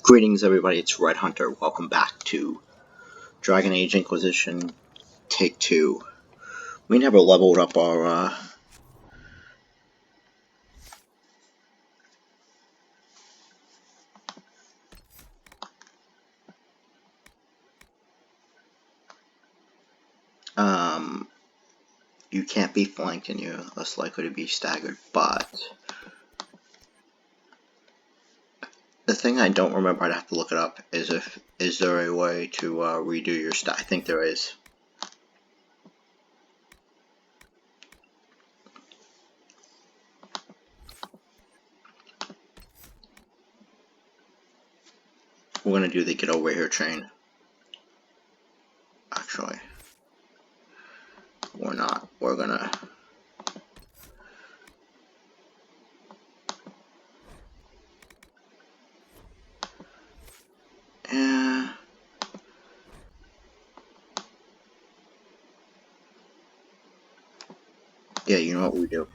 Greetings everybody, it's Red Hunter. Welcome back to Dragon Age Inquisition Take 2. We never leveled up our, you can't be flanked and you're less likely to be staggered, but the thing I don't remember, I'd have to look it up, is there a way to redo your stat? I think there is. We're gonna do the get over here train. Actually, we're not. We're gonna... Yeah, you know what we do.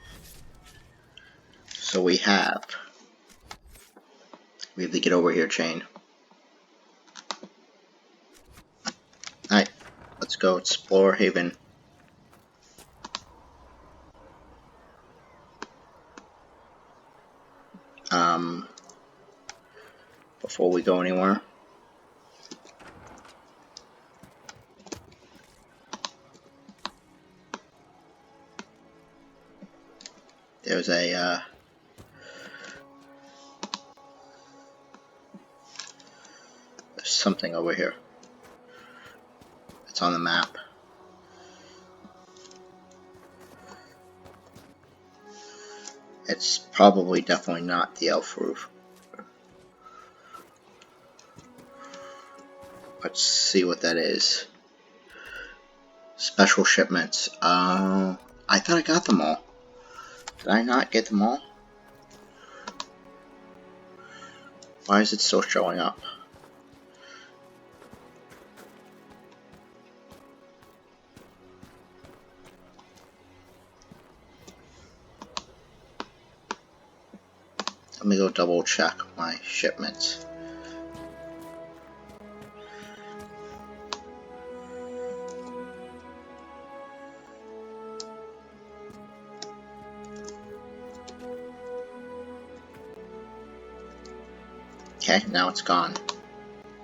So we have the get over here chain. Alright, let's go explore Haven. Before we go anywhere, there's a there's something over here. It's on the map. It's probably definitely not the elf roof. Let's see what that is. Special shipments. I thought I got them all. Did I not get them all? Why is it still showing up? Let me go double check my shipments. Okay, now it's gone.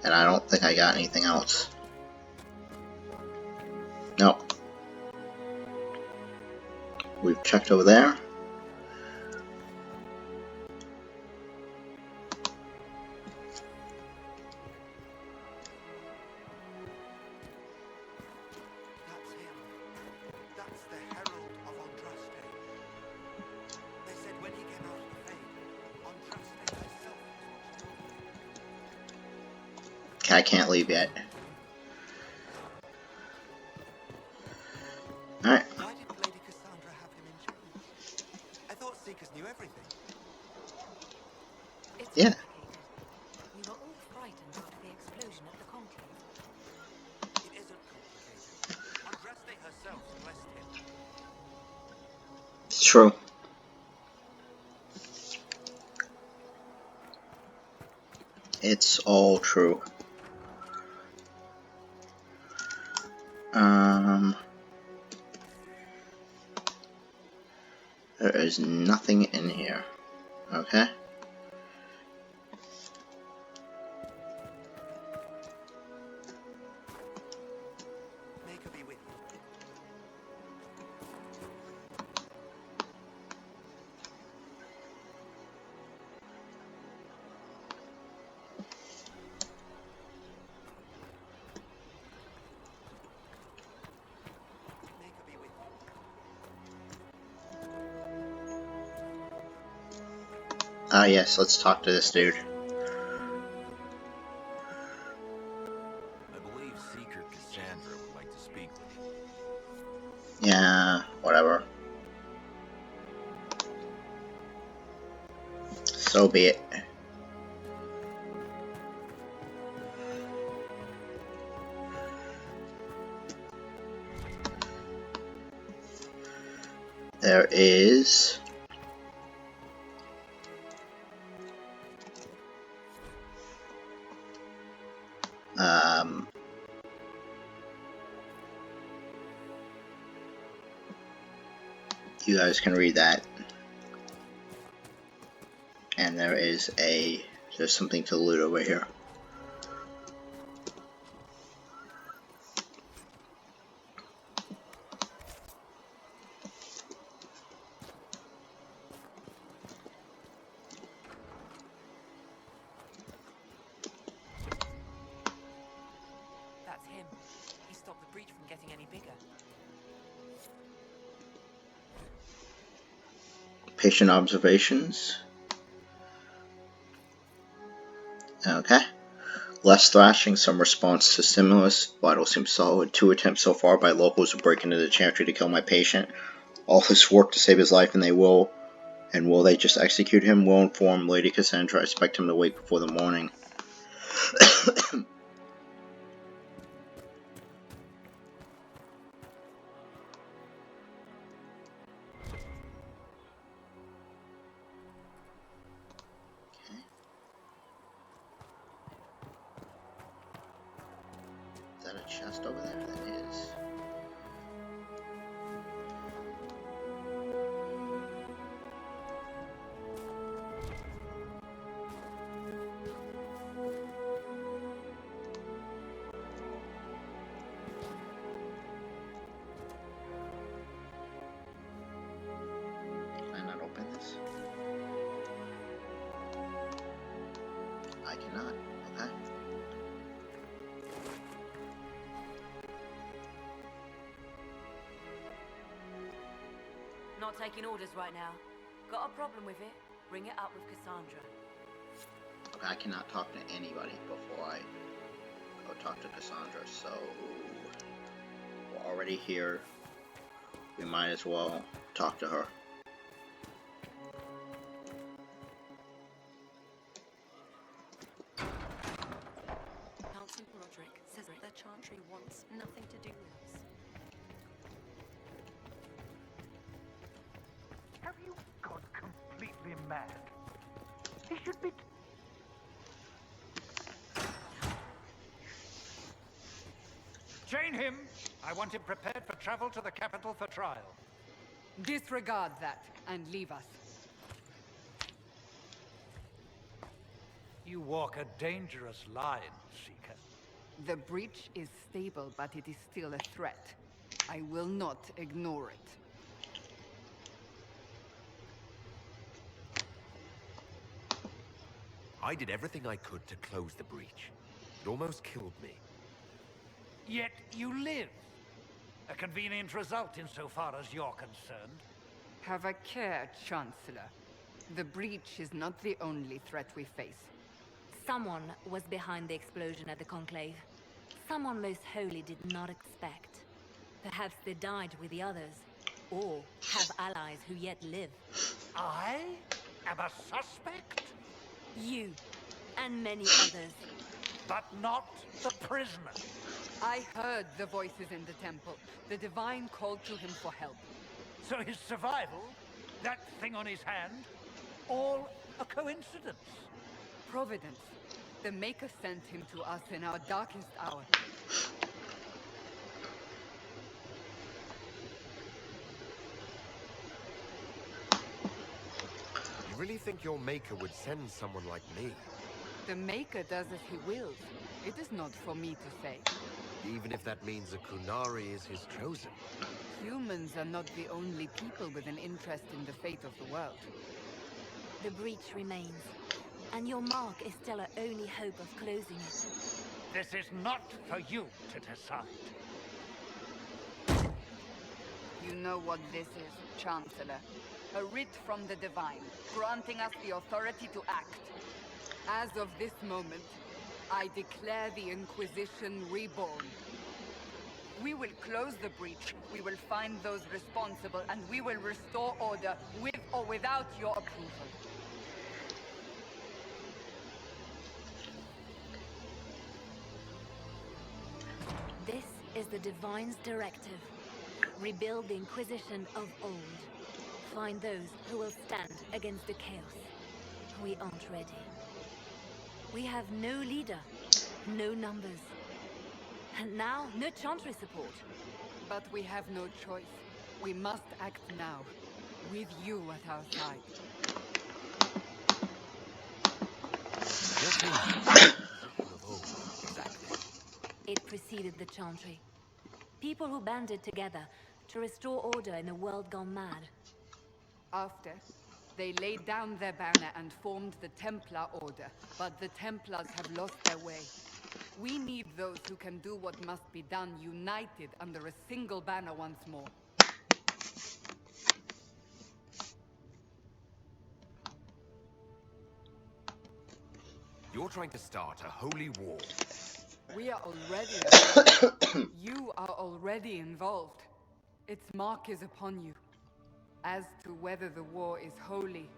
And I don't think I got anything else. Nope. We've checked over there. Okay, I can't leave yet. Alright. Why did Lady Cassandra have him in chains? I thought Seekers knew everything. It's Yeah. complicated. We were all frightened after the explosion at the conclave. It isn't complicated. Andraste herself blessed him. It's true. It's all true. There is nothing in here. Okay. May God be with you. May God be with you. Ah, yes, let's talk to this dude. I believe Seeker Cassandra would like to speak with you. Yeah, whatever. So be it. There is... Um, you guys can read that. And there's something to loot over here. That's him. He stopped the breach from getting any bigger. Patient observations. Okay. Less thrashing, some response to stimulus. Vital seems solid. 2 attempts so far by locals to break into the chantry to kill my patient. All this work to save his life, and will they just execute him? Will inform Lady Cassandra. I expect him to wait before the morning. Is that a chest over there? That is. Can I not open this? I cannot. Okay. Not taking orders right now. Got a problem with it? Bring it up with Cassandra. Okay, I cannot talk to anybody before I go talk to Cassandra, so we're already here. We might as well talk to her. Council Broderick says the Chantry wants nothing to do with us. Have you gone completely mad? He should be... Chain him! I want him prepared for travel to the capital for trial. Disregard that and leave us. You walk a dangerous line, Seeker. The breach is stable, but it is still a threat. I will not ignore it. I did everything I could to close the breach. It almost killed me. Yet you live. A convenient result insofar as you're concerned. Have a care, Chancellor. The breach is not the only threat we face. Someone was behind the explosion at the Conclave. Someone Most Holy did not expect. Perhaps they died with the others, or have allies who yet live. I am a suspect, You, and many others. but not the prisoner. I heard the voices in the temple. The Divine called to him for help. So his survival, that thing on his hand, all a coincidence. Providence. The Maker sent him to us in our darkest hour. You really think your Maker would send someone like me? The Maker does as he wills. It is not for me to say. Even if that means a Kunari is his chosen? Humans are not the only people with an interest in the fate of the world. The breach remains, and your mark is still our only hope of closing it. This is not for you to decide. You know what this is, Chancellor. A writ from the Divine, granting us the authority to act. As of this moment, I declare the Inquisition reborn. We will close the breach, we will find those responsible, and we will restore order with or without your approval. This is the Divine's directive. Rebuild the Inquisition of old. Find those who will stand against the chaos. We aren't ready. We have no leader, no numbers. And now, no chantry support. But we have no choice. We must act now, with you at our side. What is the Inquisition of old, exactly? It preceded the chantry. People who banded together to restore order in a world gone mad. After, they laid down their banner and formed the Templar Order, but the Templars have lost their way. We need those who can do what must be done, united under a single banner once more. You're trying to start a holy war. We are already involved. You are already involved. Its mark is upon you. As to whether the war is holy,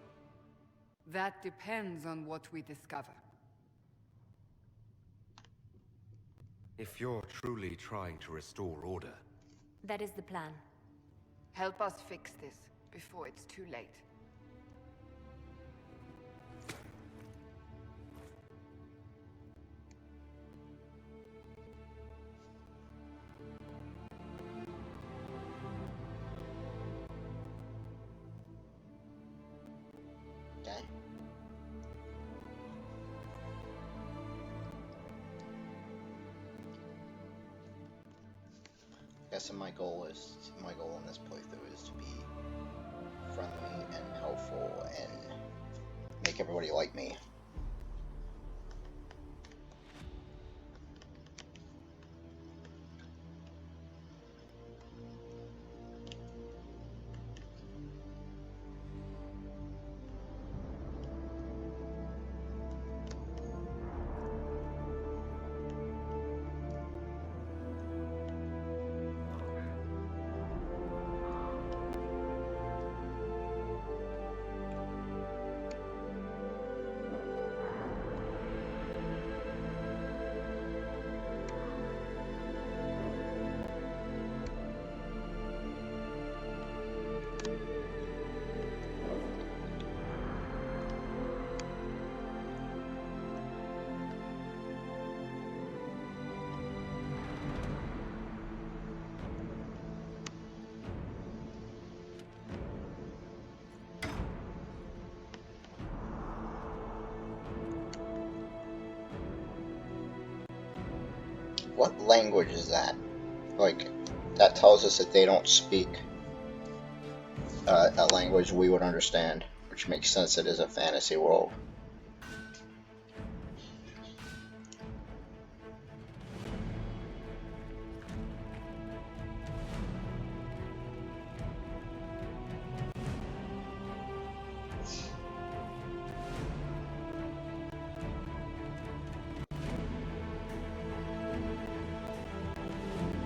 that depends on what we discover. If you're truly trying to restore order, That is the plan. Help us fix this before it's too late. Okay. I guess my goal in this playthrough is to be friendly and helpful and make everybody like me. What language is that? Like, that tells us that they don't speak a language we would understand, which makes sense. It is a fantasy world.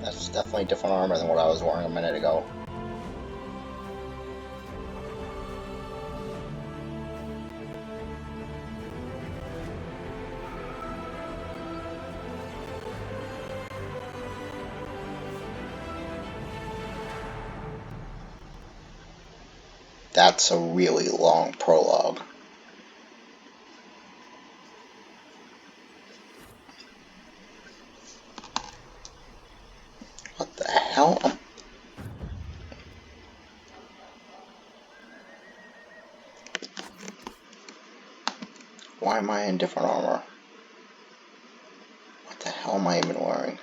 That's definitely different armor than what I was wearing a minute ago. That's a really long prologue. What the hell? Why am I in different armor? What the hell am I even wearing?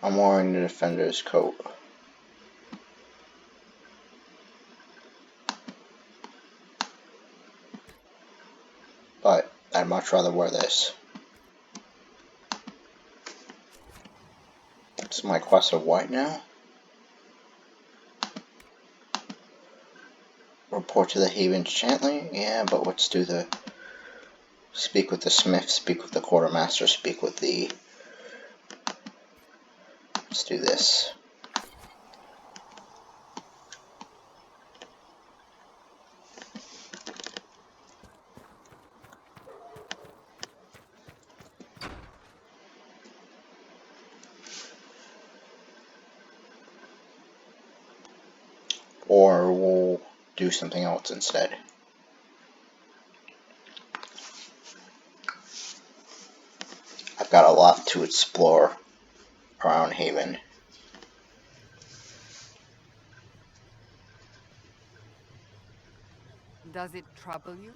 I'm wearing the Defender's coat. But I'd much rather wear this. It's my quest of what now? Report to the Haven's Chantley? Yeah, but let's do the... Speak with the Smith, speak with the Quartermaster, speak with the... Let's do this. Or we'll do something else instead. I've got a lot to explore around Haven. Does it trouble you?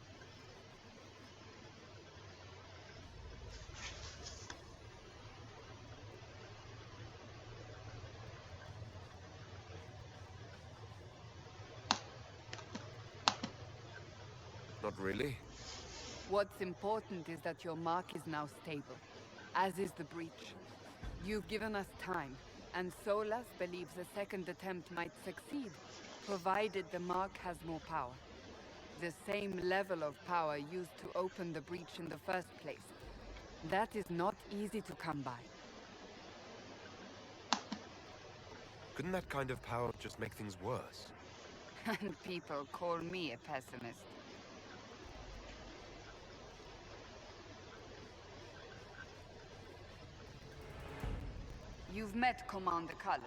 Not really. What's important is that your mark is now stable, as is the breach. You've given us time, and Solas believes a second attempt might succeed, provided the mark has more power. The same level of power used to open the breach in the first place. That is not easy to come by. Couldn't that kind of power just make things worse? And people call me a pessimist. You've met Commander Cullen,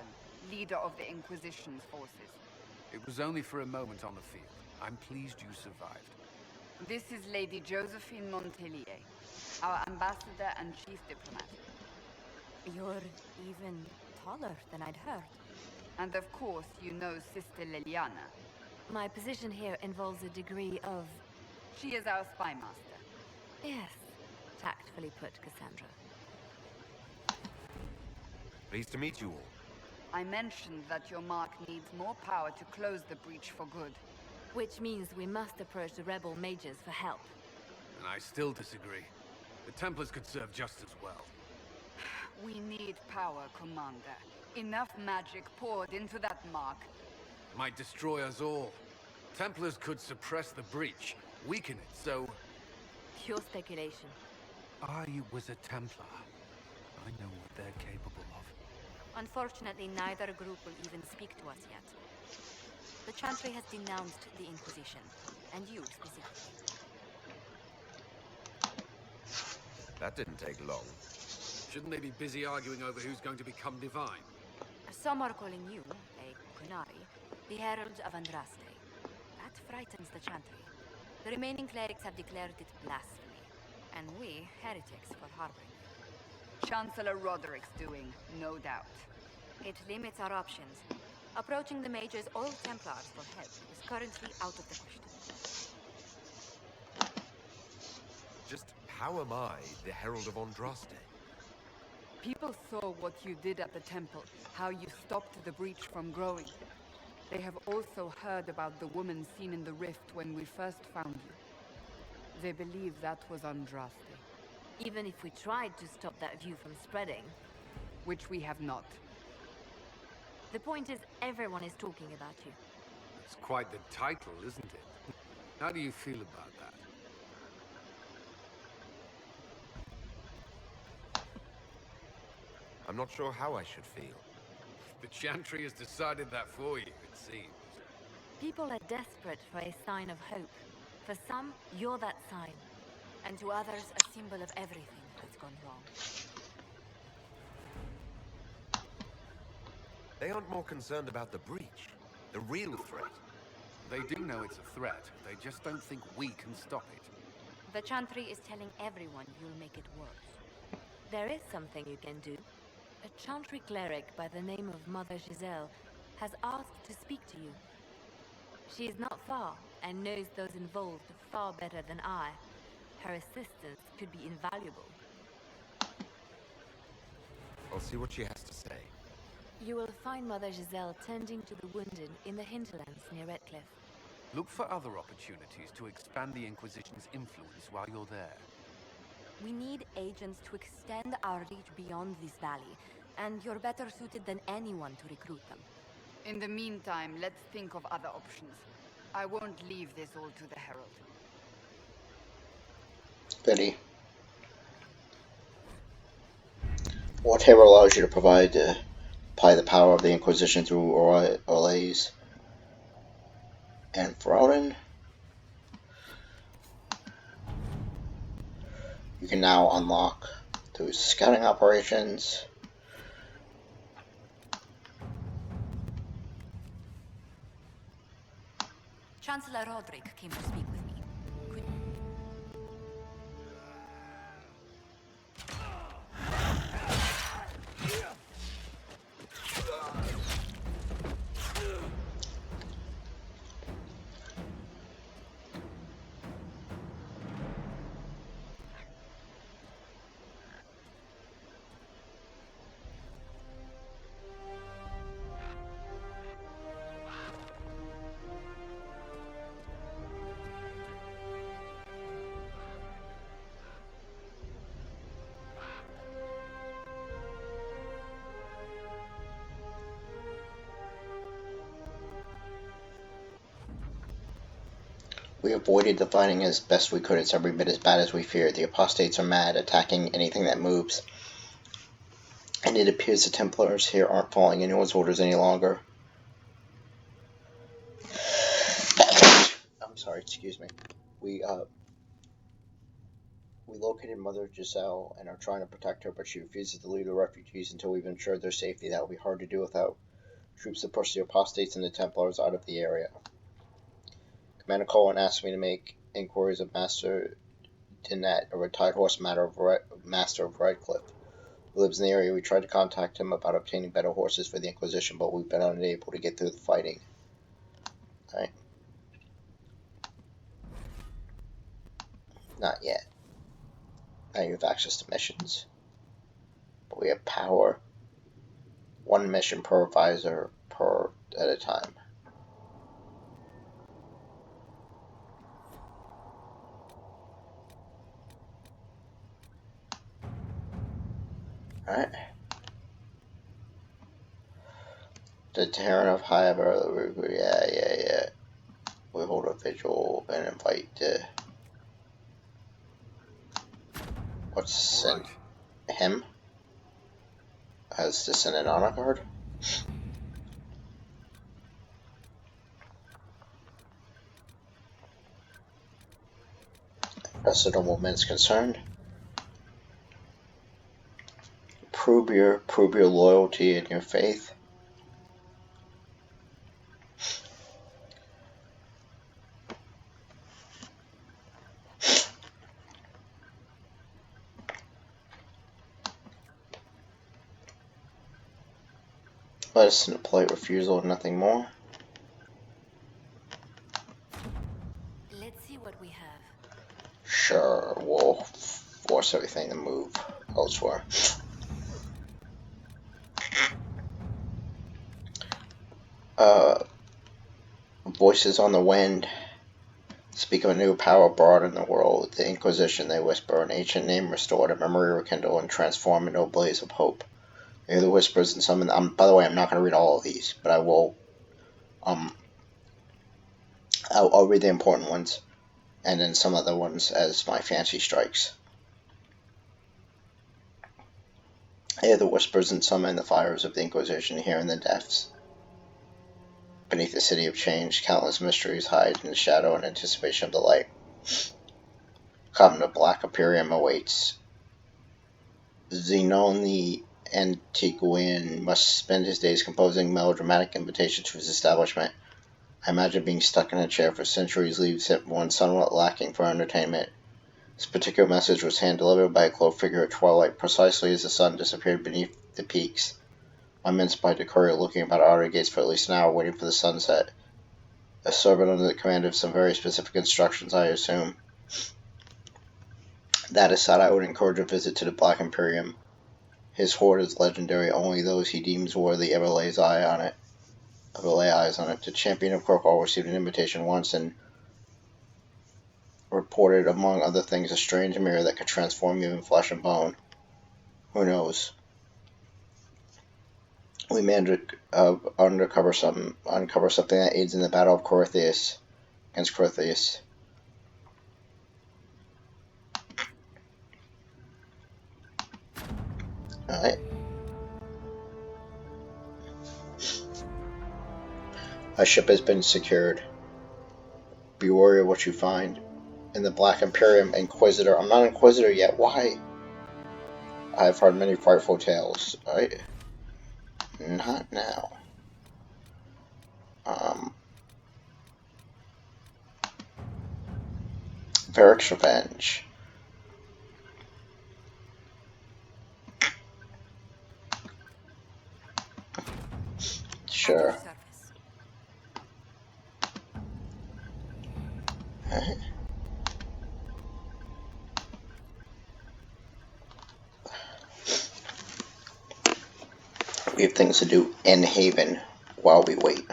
leader of the Inquisition's forces. It was only for a moment on the field. I'm pleased you survived. This is Lady Josephine Montelier, our ambassador and chief diplomat. You're even taller than I'd heard. And of course, you know Sister Liliana. My position here involves a degree of... She is our spy master. Yes, tactfully put, Cassandra. Pleased to meet you all. I mentioned that your mark needs more power to close the breach for good. Which means we must approach the rebel mages for help. And I still disagree. The Templars could serve just as well. We need power, Commander. Enough magic poured into that mark. Might destroy us all. Templars could suppress the breach, weaken it, so... Pure speculation. I was a Templar. I know what they're capable of. Unfortunately, neither group will even speak to us yet. The Chantry has denounced the Inquisition, and you specifically. That didn't take long. Shouldn't they be busy arguing over who's going to become divine? Some are calling you, a Kunari, the Herald of Andraste. That frightens the Chantry. The remaining clerics have declared it blasphemy, and we, heretics, for harboring it. Chancellor Roderick's doing, no doubt. It limits our options. Approaching the Majors or Templars for help is currently out of the question. Just how am I the Herald of Andraste? People saw what you did at the temple, how you stopped the breach from growing. They have also heard about the woman seen in the rift when we first found you. They believe that was Andraste. Even if we tried to stop that view from spreading. Which we have not. The point is, everyone is talking about you. It's quite the title, isn't it? How do you feel about that? I'm not sure how I should feel. The Chantry has decided that for you, it seems. People are desperate for a sign of hope. For some, you're that sign. And to others, a symbol of everything that's gone wrong. They aren't more concerned about the breach, the real threat. They do know it's a threat. They just don't think we can stop it. The Chantry is telling everyone you'll make it worse. There is something you can do. A Chantry cleric by the name of Mother Giselle has asked to speak to you. She is not far and knows those involved far better than I. Her assistance could be invaluable. I'll see what she has to say. You will find Mother Giselle tending to the wounded in the hinterlands near Redcliffe. Look for other opportunities to expand the Inquisition's influence while you're there. We need agents to extend our reach beyond this valley, and you're better suited than anyone to recruit them. In the meantime, let's think of other options. I won't leave this all to the Herald. Betty. What Herald allows you to apply the power of the Inquisition through Orlays and Froden? You can now unlock through scouting operations. Chancellor Roderick came to speak with me. Could... We avoided the fighting as best we could. It's every bit as bad as we feared. The apostates are mad, attacking anything that moves. And it appears the Templars here aren't following anyone's orders any longer. I'm sorry, excuse me. We located Mother Giselle and are trying to protect her, but she refuses to leave the refugees until we've ensured their safety. That will be hard to do without troops to push the apostates and the Templars out of the area. Commander Cohen asked me to make inquiries of Master Dinette, a retired horse master of Redcliffe, who lives in the area. We tried to contact him about obtaining better horses for the Inquisition, but we've been unable to get through the fighting. Alright. Not yet. Now you have access to missions. But we have power. One mission per advisor at a time. Alright. The Terran of High yeah. We hold a vigil and invite what's All right. him? As the Senate honor guard? As the nobleman's concerned. Prove your loyalty and your faith. Let us in a polite refusal and nothing more. Let's see what we have. Sure, we'll force everything to move elsewhere. Voices on the wind speak of a new power brought in the world. The Inquisition, they whisper, an ancient name restored, a memory rekindled and transformed into a blaze of hope. They hear the whispers and summon. By the way, I'm not going to read all of these, but I will. I'll read the important ones, and then some other ones as my fancy strikes. I hear the whispers and summon the fires of the Inquisition here in the depths. Beneath the city of change, countless mysteries hide in the shadow in anticipation of the light. Covenant of Black Imperium awaits. Zenon the Antiguan must spend his days composing melodramatic invitations to his establishment. I imagine being stuck in a chair for centuries leaves one somewhat lacking for entertainment. This particular message was hand-delivered by a cloaked figure at twilight, precisely as the sun disappeared beneath the peaks. My men spied the courier looking about outer gates for at least an hour, waiting for the sunset. A servant under the command of some very specific instructions, I assume. That aside, I would encourage a visit to the Black Imperium. His hoard is legendary. Only those he deems worthy ever lay eyes on it. The champion of Krokal received an invitation once and reported, among other things, a strange mirror that could transform even flesh and bone. Who knows? We may uncover something that aids in the battle of against Corytheus. Alright. A ship has been secured. Be wary of what you find. In the Black Imperium, Inquisitor. I'm not Inquisitor yet. Why? I've heard many frightful tales. Alright. Not now. Varric's Revenge. Sure. Alright. We have things to do in Haven while we wait.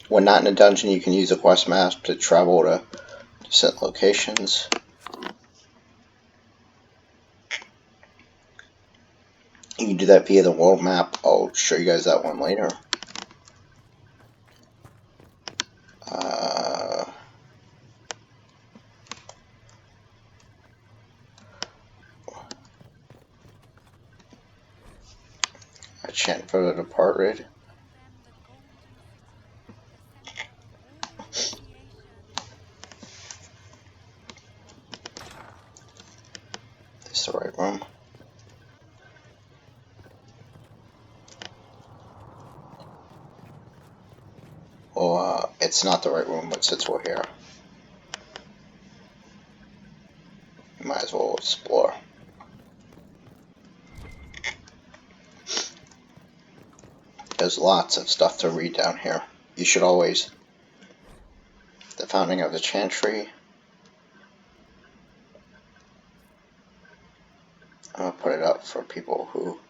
When not in a dungeon, you can use a quest map to travel to distant locations. You can do that via the world map. I'll show you guys that one later. A chant for the departed. Is this the right room? Well, it's not the right room, but since we're here, we might as well explore. There's lots of stuff to read down here. You should always... The founding of the Chantry. I'll put it up for people who...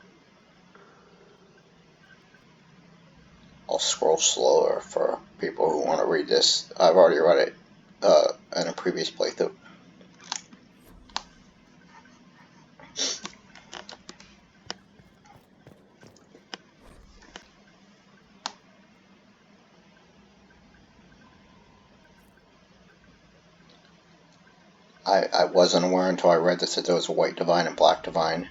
I'll scroll slower for people who want to read this. I've already read it in a previous playthrough. I wasn't aware until I read this that there was a white divine and black divine.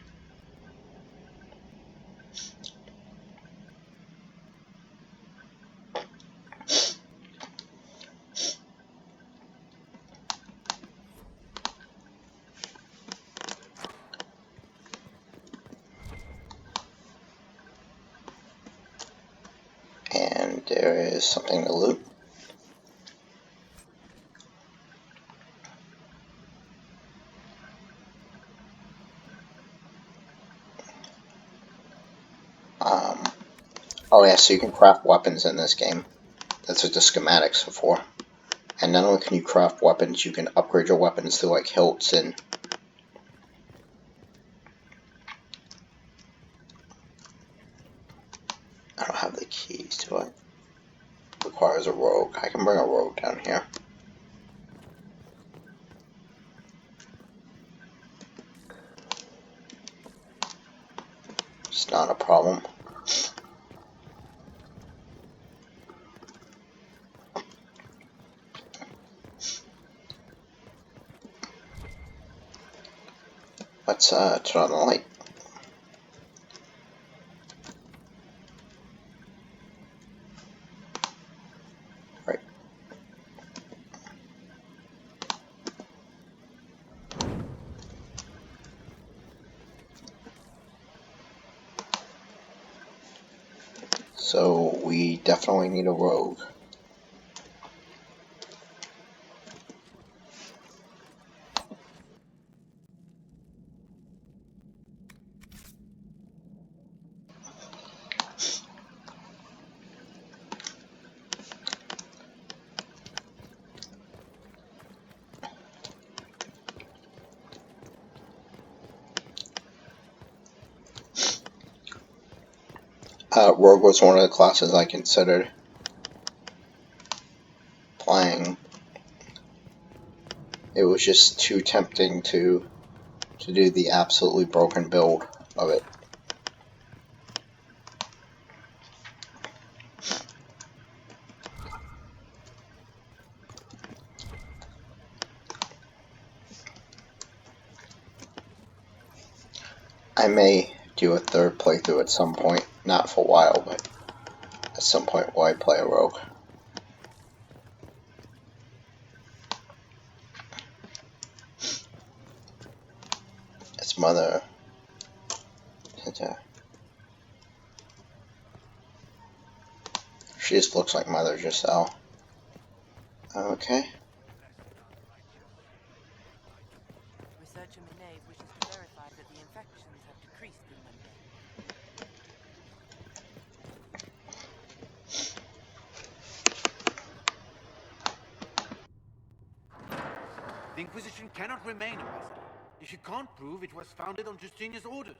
And there is something to loot. Oh yeah, so you can craft weapons in this game. That's what the schematics are for. And not only can you craft weapons, you can upgrade your weapons to like hilts and... I don't have the keys to it. Requires a rogue. I can bring a rogue down here. It's not a problem. Let's turn on the light. Right. So we definitely need a rogue. Rogue was one of the classes I considered playing. It was just too tempting to do the absolutely broken build of it. I may do a third playthrough at some point, not for a while, but at some point while I play a rogue. Mother. She just looks like Mother Giselle. Okay. Researcher Minave wishes to verify that the infections have decreased in Monday. The Inquisition cannot remain, Ambassador, if you can't prove it was founded on Justinian's orders.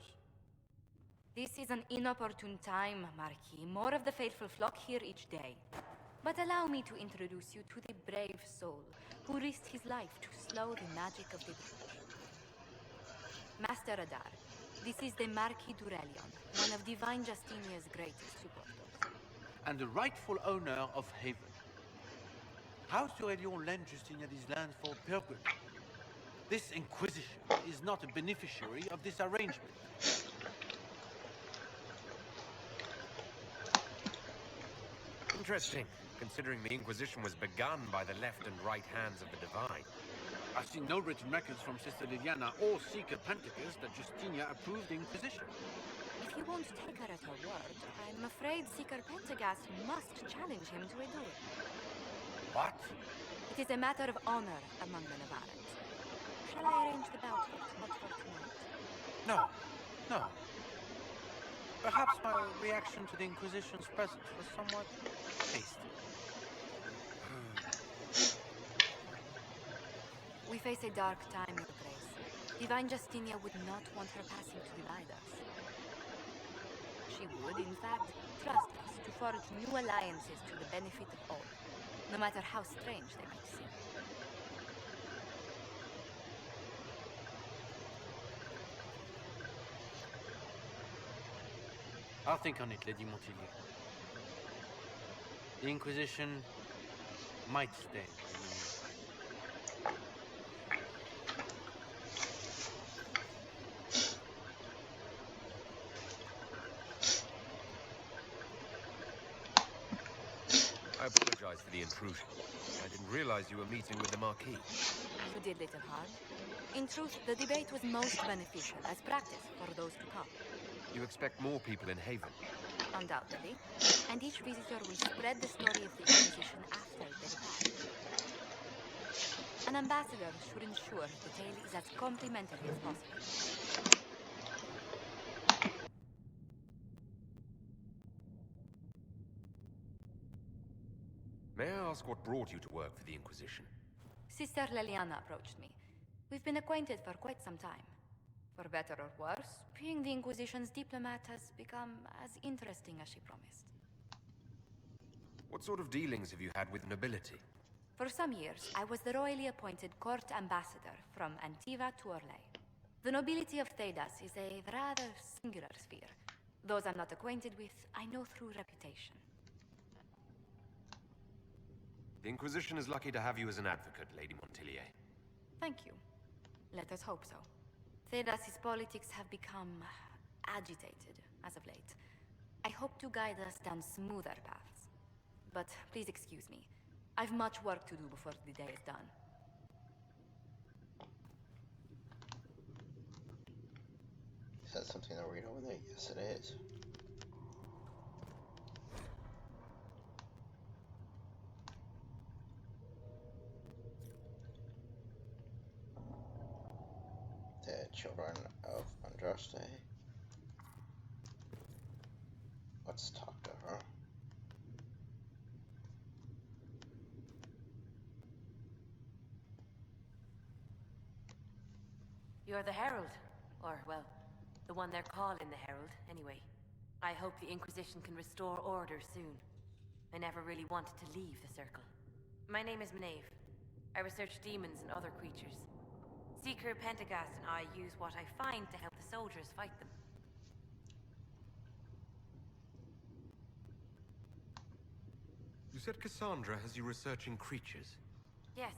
This is an inopportune time, Marquis. More of the faithful flock here each day. But allow me to introduce you to the brave soul who risked his life to slow the magic of the breach. Master Adar, this is the Marquis d'Aurelion, one of Divine Justinia's greatest supporters. And the rightful owner of Haven. How d'Aurelion lend Justinia these lands for pilgrimage? This Inquisition is not a beneficiary of this arrangement. Interesting, considering the Inquisition was begun by the left and right hands of the Divine. I've seen no written records from Sister Liliana or Seeker Pentecost that Justinia approved the Inquisition. If you won't take her at her word, I'm afraid Seeker Pentagast must challenge him to a duel. What? It is a matter of honor among the Navarans. Shall I arrange the bout not for tonight? No. Perhaps my reaction to the Inquisition's presence was somewhat hasty. We face a dark time, Your Grace. Divine Justinia would not want her passing to divide us. She would, in fact, trust us to forge new alliances to the benefit of all, no matter how strange they might seem. I'll think on it, Lady Montilyet. The Inquisition might stay in the meantime. I apologize for the intrusion. I didn't realize you were meeting with the Marquis. You did, little heart. In truth, the debate was most beneficial as practice for those to come. You expect more people in Haven? Undoubtedly. And each visitor will spread the story of the Inquisition after they depart. An ambassador should ensure the tale is as complimentary as possible. May I ask what brought you to work for the Inquisition? Sister Liliana approached me. We've been acquainted for quite some time. For better or worse, being the Inquisition's diplomat has become as interesting as she promised. What sort of dealings have you had with nobility? For some years, I was the royally appointed court ambassador from Antiva to Orlais. The nobility of Thedas is a rather singular sphere. Those I'm not acquainted with, I know through reputation. The Inquisition is lucky to have you as an advocate, Lady Montilyet. Thank you. Let us hope so. Thedas's politics have become agitated as of late. I hope to guide us down smoother paths. But please excuse me. I've much work to do before the day is done. Is that something to read over there? Yes, it is. The children of Andraste. Let's talk to her. You're the Herald. Or, well, the one they're calling the Herald, anyway. I hope the Inquisition can restore order soon. I never really wanted to leave the Circle. My name is Minave. I research demons and other creatures. Seeker Pentagast and I use what I find to help the soldiers fight them. You said Cassandra has you researching creatures. Yes.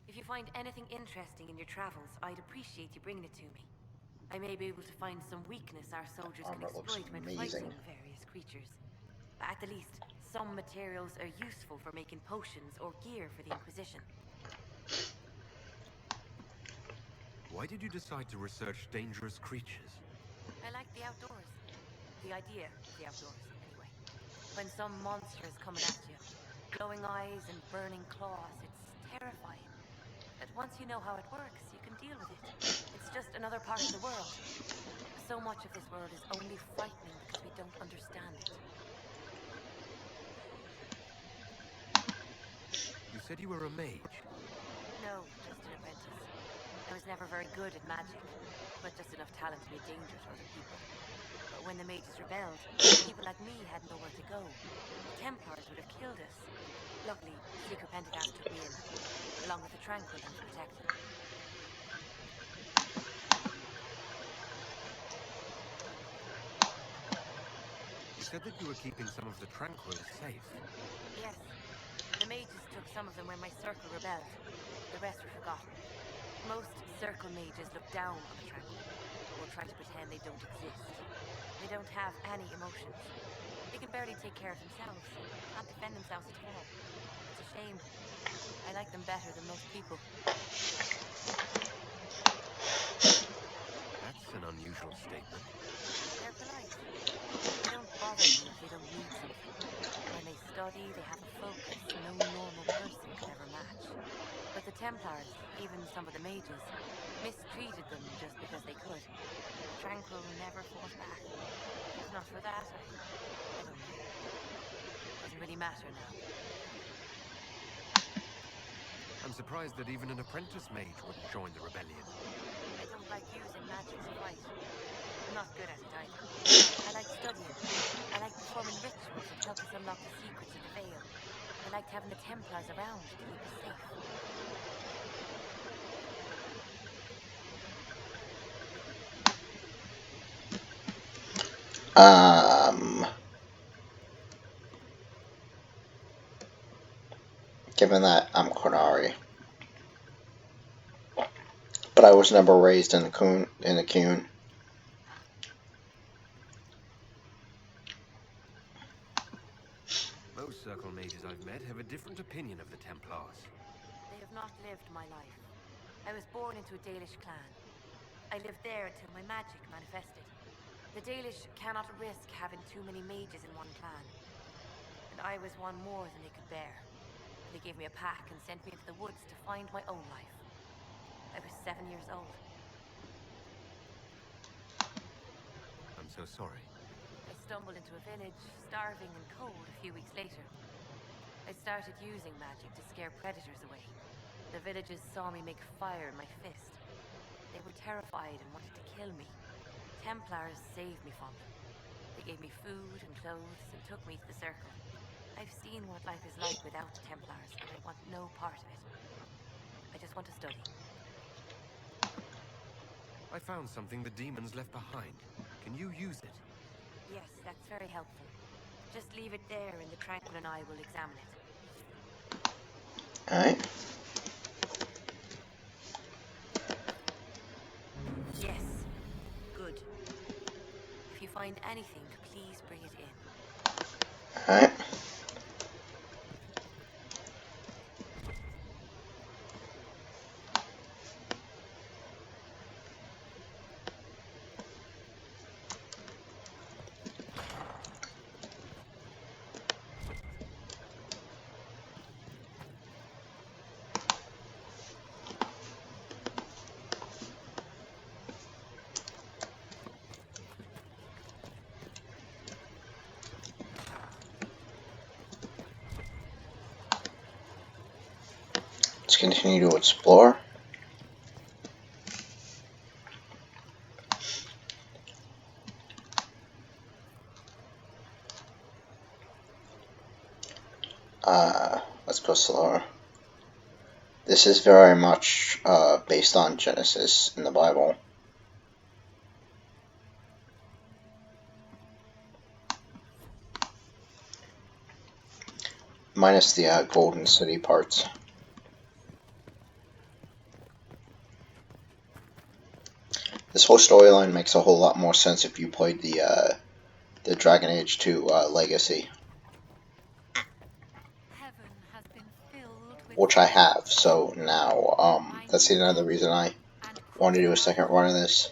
If you find anything interesting in your travels, I'd appreciate you bringing it to me. I may be able to find some weakness our soldiers can Armor looks exploit when amazing. fighting various creatures. But at the least, some materials are useful for making potions or gear for the Inquisition. Why did you decide to research dangerous creatures? I like the outdoors. The idea of the outdoors, anyway. When some monster is coming at you, glowing eyes and burning claws, it's terrifying. But once you know how it works, you can deal with it. It's just another part of the world. So much of this world is only frightening because we don't understand it. You said you were a mage. No, just an apprentice. I was never very good at magic, but just enough talent to be a danger to other people. But when the mages rebelled, people like me had nowhere to go. The Templars would have killed us. Luckily, Secret Pentecost took me in, along with the Tranquil who was protected. You said that you were keeping some of the Tranquil safe. Yes, the mages took some of them when my circle rebelled. The rest were forgotten. Most circle mages look down on the Tranquil, or try to pretend they don't exist. They don't have any emotions. They can barely take care of themselves, can't defend themselves at all. It's a shame. I like them better than most people. That's an unusual statement. They're polite. They don't bother you if they don't need something. When they study, they have a focus no normal person could ever match. But the Templars, even some of the mages, mistreated them just because they could. Tranquil never fought back. If not for that, I don't know. Doesn't really matter now. I'm surprised that even an apprentice mage wouldn't join the rebellion. I don't like using magic to fight. I'm not good at it either. I like studying. I like performing rituals that help us unlock the secrets of the Veil. I liked having the Templars around to keep us safe. Given that I'm Qunari, but I was never raised in the Qun. Most circle mages I've met have a different opinion of the Templars. They have not lived my life. I was born into a Dalish clan. I lived there until my magic manifested. The Dalish cannot risk having too many mages in one clan. And I was one more than they could bear. They gave me a pack and sent me into the woods to find my own life. I was 7 years old. I'm so sorry. I stumbled into a village, starving and cold, a few weeks later. I started using magic to scare predators away. The villagers saw me make fire in my fist. They were terrified and wanted to kill me. Templars saved me from them. They gave me food and clothes and took me to the Circle. I've seen what life is like without the Templars, and I want no part of it. I just want to study. I found something the demons left behind. Can you use it? Yes, that's very helpful. Just leave it there and the Tranquil and I will examine it. Alright. Yes. Good. If you find anything, please bring it in. Alright. Let's continue to explore. Let's go slower. This is very much based on Genesis in the Bible. Minus the Golden City parts. This whole storyline makes a whole lot more sense if you played the Dragon Age 2 Legacy. Which I have, so now that's another reason I want to do a second run of this.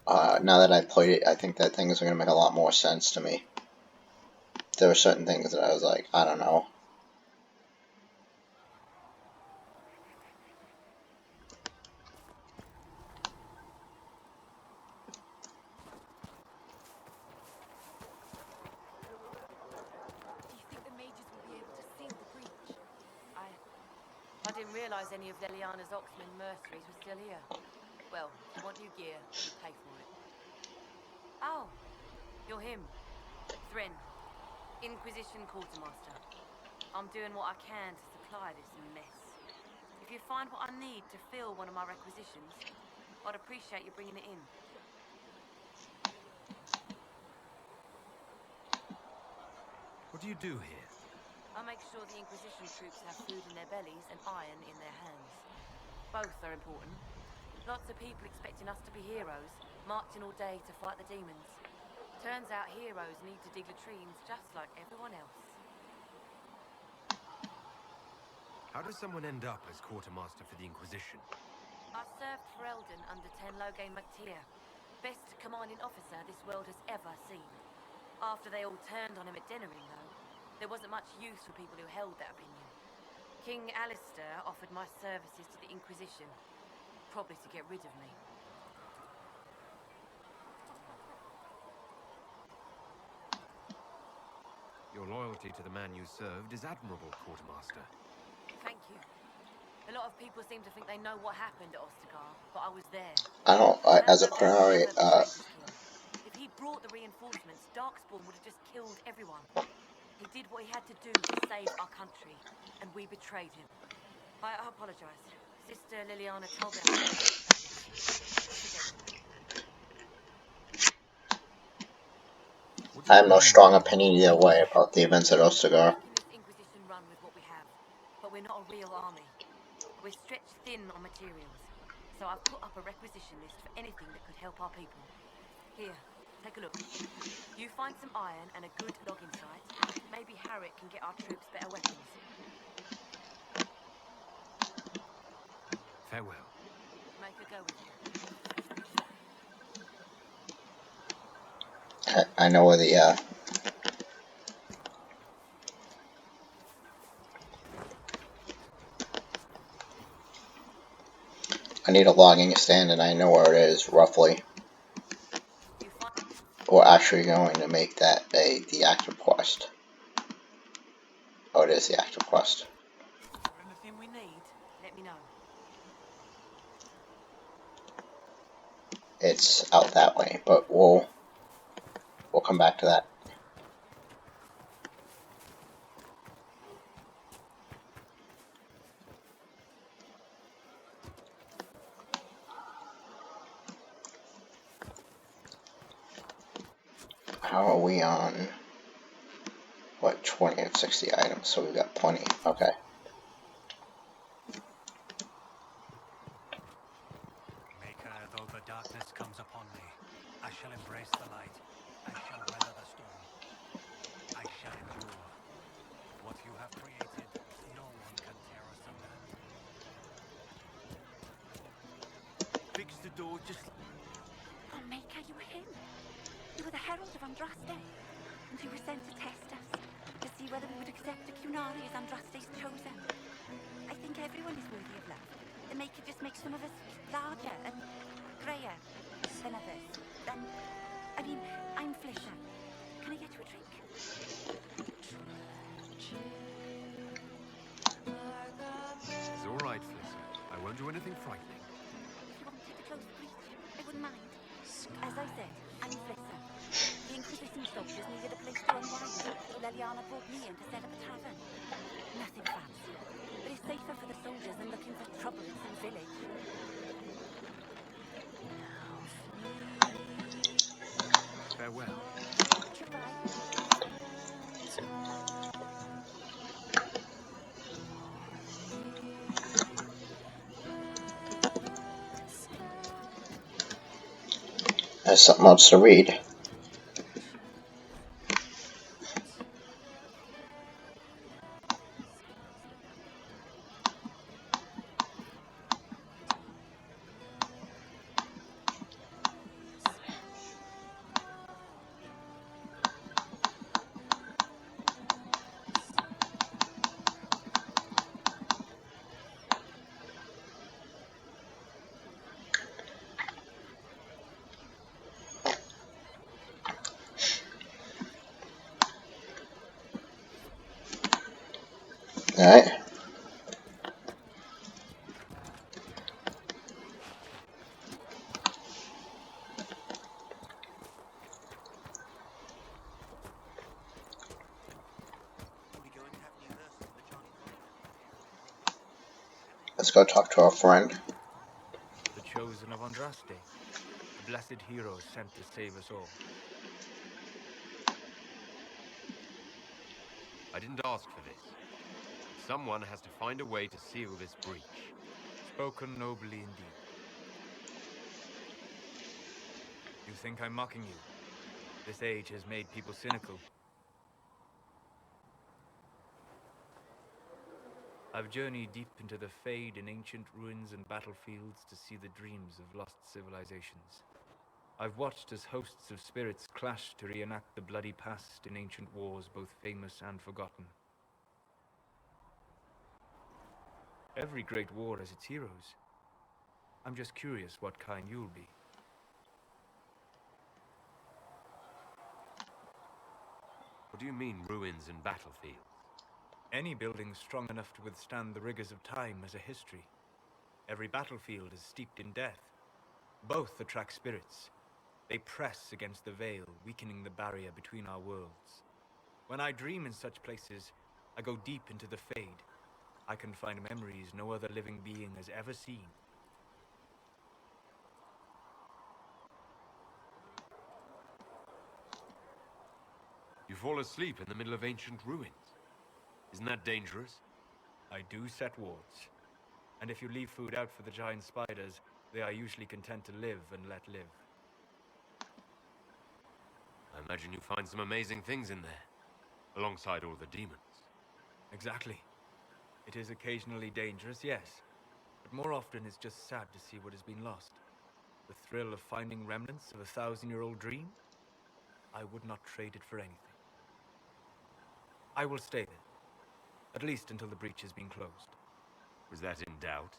Now that I've played it, I think that things are going to make a lot more sense to me. There were certain things that I was like, I don't know. Do you think the mages will be able to seal the breach? I didn't realize any of Leliana's Oxman mercenaries were still here. Well, if you want new gear, you pay for it. Oh, you're him. Thren, Inquisition Quartermaster. I'm doing what I can to supply this mess. If you find what I need to fill one of my requisitions, I'd appreciate you bringing it in. What do you do here? I make sure the Inquisition troops have food in their bellies and iron in their hands. Both are important. Lots of people expecting us to be heroes, marching all day to fight the demons. Turns out heroes need to dig latrines just like everyone else. How does someone end up as quartermaster for the Inquisition? I served for Eldon under Tenloge MacTier, best commanding officer this world has ever seen. After they all turned on him at Denerim, though, there wasn't much use for people who held that opinion. King Alistair offered my services to the Inquisition, probably to get rid of me. Your loyalty to the man you served is admirable, quartermaster. Thank you. A lot of people seem to think they know what happened at Ostagar, but I was there. I don't, as a Tenloge priori, never betrayed his king. If he brought the reinforcements, Darkspawn would have just killed everyone. He did what he had to do to save our country, and we betrayed him. I apologize. Sister Liliana told me I shouldn't talk about this. Forget it. What do I you have no mean strong by the opinion either way Inquisition? about the events at We're Ostagar. making this Inquisition run with what we have, but we're not a real army. We're stretched thin on materials, so I've put up a requisition list for anything that could help our people. Here, take a look. You find some iron and a good logging site, maybe Harriet can get our troops better weapons. Farewell. Make a go of it. I know where the, I need a logging stand and I know where it is, roughly. You find We're actually going to make that the active quest. Oh, it is the active quest. anything we need, let me know. It's out that way, but we'll come back to that. How are we on? What, 20 of 60 items? So we've got plenty. Okay. Maker, though the darkness comes upon me, I shall embrace the light. I shall weather the storm. I shall endure. What you have created, no one can tear asunder. Fix the door just... Oh, Maker, you were him. You were the Herald of Andraste. And you were sent to test us, to see whether we would accept the Cunari as Andraste's chosen. I think everyone is worthy of love. The Maker just makes some of us larger and greyer than others. I'm Flisher. Can I get you a drink? It's all right, Flisser. I won't do anything frightening. If you wanted to close the breach, I wouldn't mind. As I said, I'm Flisser. The Inquisition soldiers needed a place to unwind, so Leliana brought me in to set up a tavern. Nothing fancy, but it's safer for the soldiers than looking for trouble in some village. Farewell. Goodbye. There's something else to read. Let's go talk to our friend. The chosen of Andraste. A blessed hero sent to save us all. I didn't ask for this. Someone has to find a way to seal this breach. Spoken nobly indeed. You think I'm mocking you? This age has made people cynical. I've journeyed deep into the Fade in ancient ruins and battlefields to see the dreams of lost civilizations. I've watched as hosts of spirits clash to reenact the bloody past in ancient wars, both famous and forgotten. Every great war has its heroes. I'm just curious what kind you'll be. What do you mean, ruins and battlefields? Any building strong enough to withstand the rigors of time has a history. Every battlefield is steeped in death. Both attract spirits. They press against the veil, weakening the barrier between our worlds. When I dream in such places, I go deep into the Fade. I can find memories no other living being has ever seen. You fall asleep in the middle of ancient ruins. Isn't that dangerous? I do set wards. And if you leave food out for the giant spiders, they are usually content to live and let live. I imagine you find some amazing things in there, alongside all the demons. Exactly. It is occasionally dangerous, yes. But more often it's just sad to see what has been lost. The thrill of finding remnants of a 1,000-year-old dream? I would not trade it for anything. I will stay there. At least until the breach has been closed. Was that in doubt?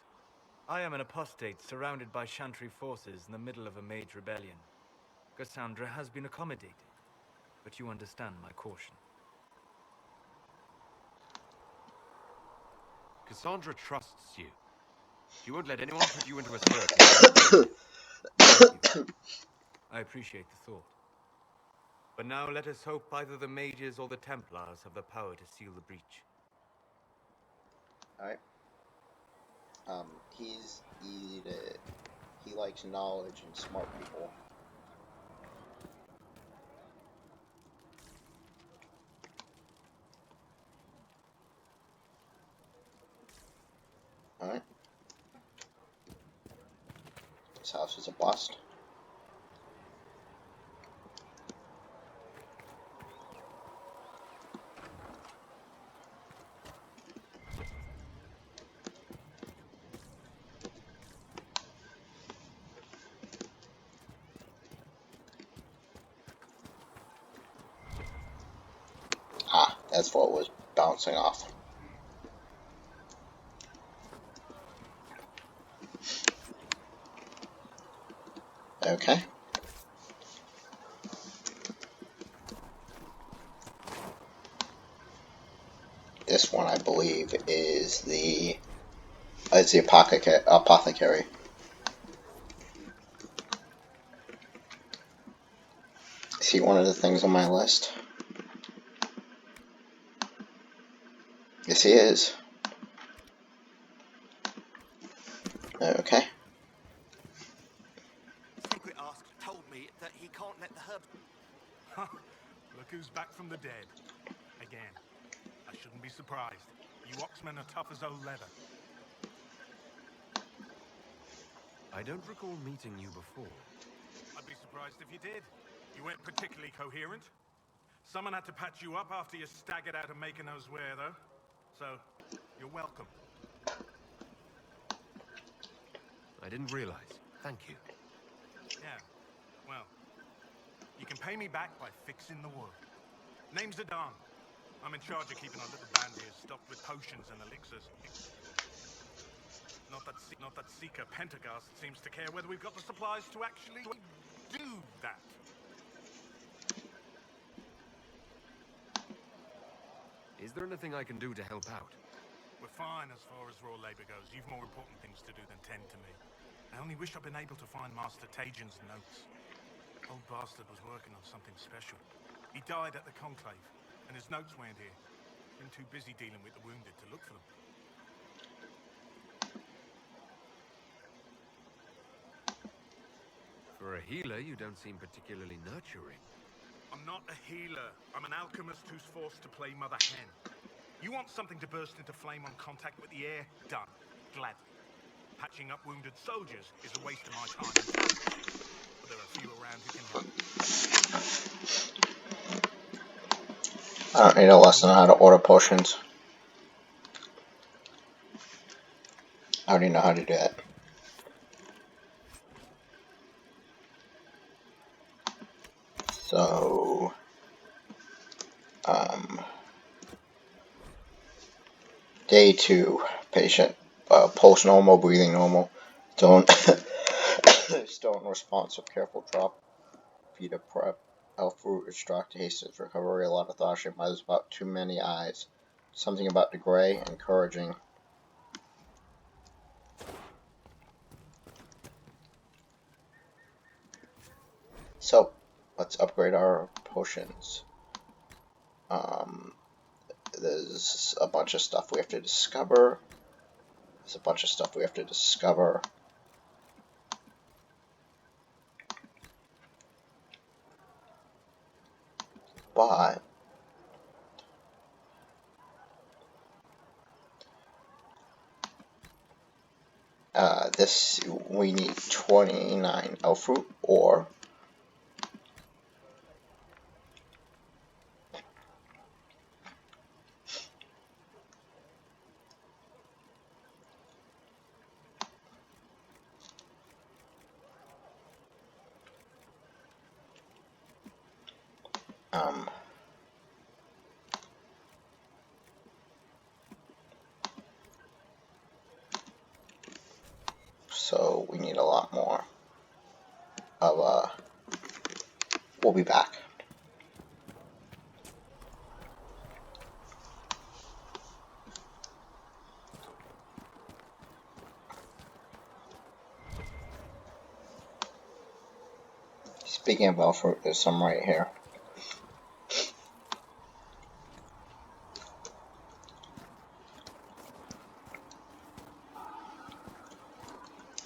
I am an apostate surrounded by Chantry forces in the middle of a mage rebellion. Cassandra has been accommodated, but you understand my caution. Cassandra trusts you. She won't let anyone put you into a circle. I appreciate the thought. But now let us hope either the mages or the Templars have the power to seal the breach. Alright. He likes knowledge and smart people. Alright. This house is a bust. Ah, that's what was bouncing off. Okay. This one, I believe, is the apothecary. Is he one of the things on my list? Yes, he is. Okay. Secret Ask told me that he can't let the herbs... Look who's back from the dead. Again. I shouldn't be surprised. You Oxmen are tough as old leather. I don't recall meeting you before. I'd be surprised if you did. You weren't particularly coherent. Someone had to patch you up after you staggered out of making knows where, though. So, you're welcome. I didn't realize. Thank you. Yeah, well, you can pay me back by fixing the wood. Name's Adan. I'm in charge of keeping our little band here stocked with potions and elixirs. Not that Seeker Pentagast seems to care whether we've got the supplies to actually do that. Is there anything I can do to help out? We're fine as far as raw labor goes. You've more important things to do than tend to me. I only wish I'd been able to find Master Tajin's notes. Old bastard was working on something special. He died at the Conclave, and his notes weren't here. Been too busy dealing with the wounded to look for them. For a healer, you don't seem particularly nurturing. I'm not a healer. I'm an alchemist who's forced to play Mother Hen. You want something to burst into flame on contact with the air? Done. Gladly. Patching up wounded soldiers is a waste of my time and talents. But there are few around who can help. I don't need a lesson on how to order potions. I already know how to do that. So, day 2, patient, pulse normal, breathing normal, stone, stone responsive, careful drop, Vita prep, health fruit, extract, hastens recovery, a lot of thrashing, there's about too many eyes. Something about the gray, encouraging. So, let's upgrade our potions. There's a bunch of stuff we have to discover. But this, we need 29 elf fruit, or so we need a lot more of, we'll be back. Speaking of elf fruit, there's some right here.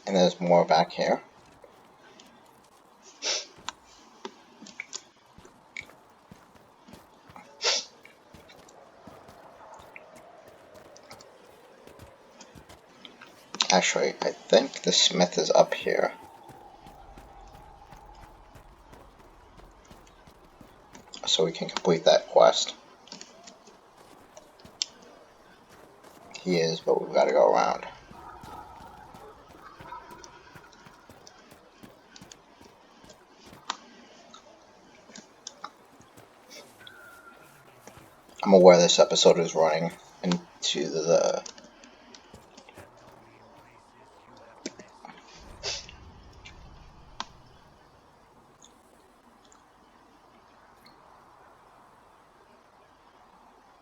And there's more back here. Actually, I think the smith is up here. So we can complete that quest. He is, but we've got to go around. I'm aware this episode is running into the...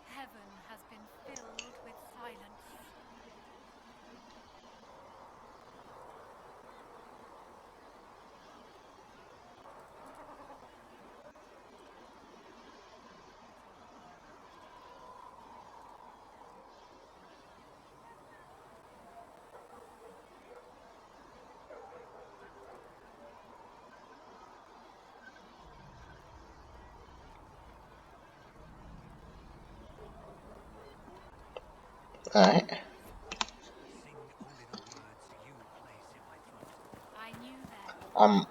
Heaven has been filled with silence. Alright. I knew then.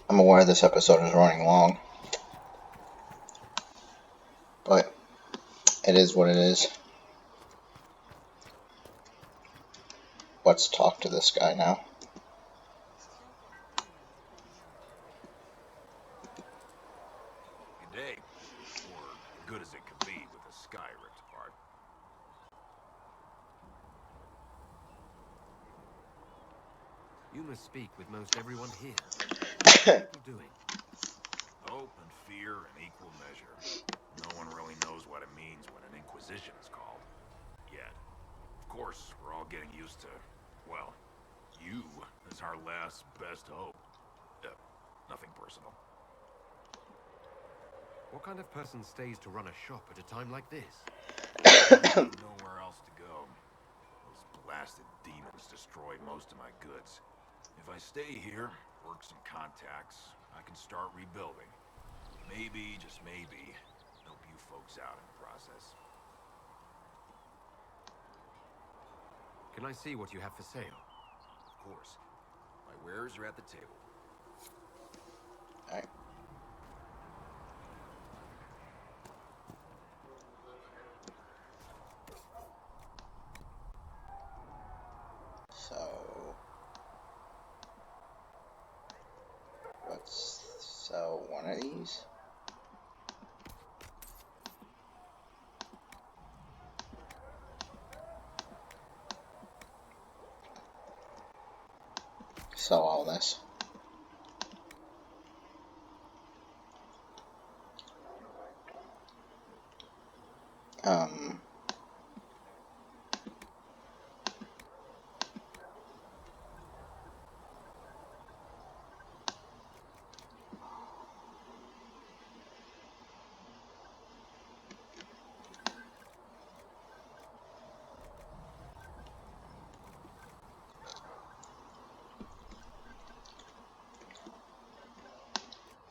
I'm aware this episode is running long. But it is what it is. Let's talk to this guy now. Good day. Or good as it could be with the sky ripped apart. You must speak with most everyone here. What are people doing? Hope and fear in equal measure. No one really knows what it means when an Inquisition is called. Yet. Of course, we're all getting used to, well, you as our last best hope. Nothing personal. What kind of person stays to run a shop at a time like this? Nowhere else months to go. Those blasted demons destroyed most of my goods. If I stay here, work some contacts, I can start rebuilding. Maybe, just maybe, help you folks out in the process. Can I see what you have for sale? Of course. My wares are at the table. Alright. So let's sell one of these. Sell all this.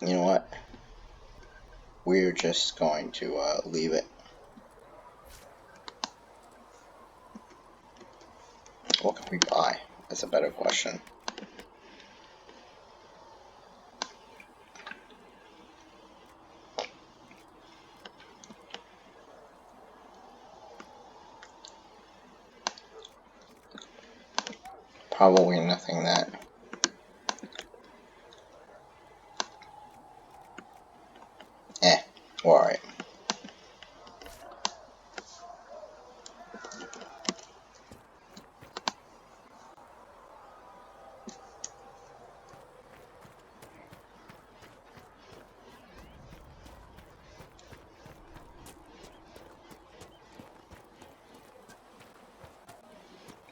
You know what? We're just going to leave it. What can we buy? That's a better question. Probably nothing that. Alright.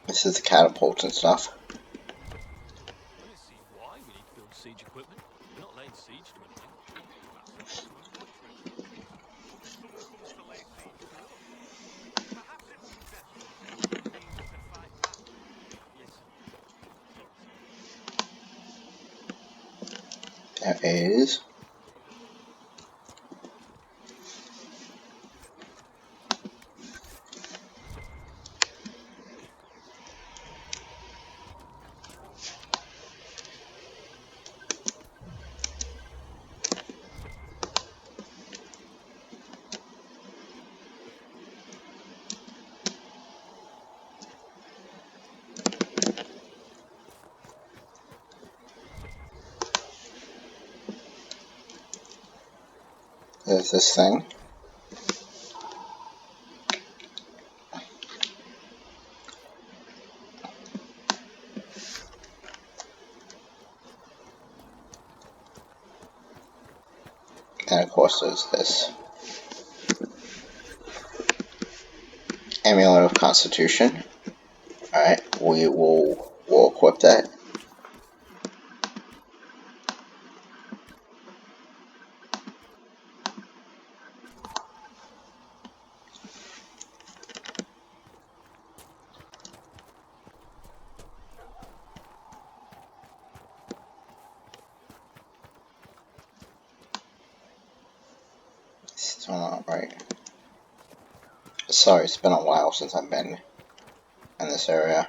This is the catapults and stuff. I don't see why we need to build siege equipment. We're not laying siege to anything. Someone wants to lay siege to us. Perhaps it's successful. It means we can fight back. Yes, sir. There is. There's this thing. And of course there's this. Amulet of Constitution. Alright, we'll equip that. Still not right. Sorry, it's been a while since I've been in this area.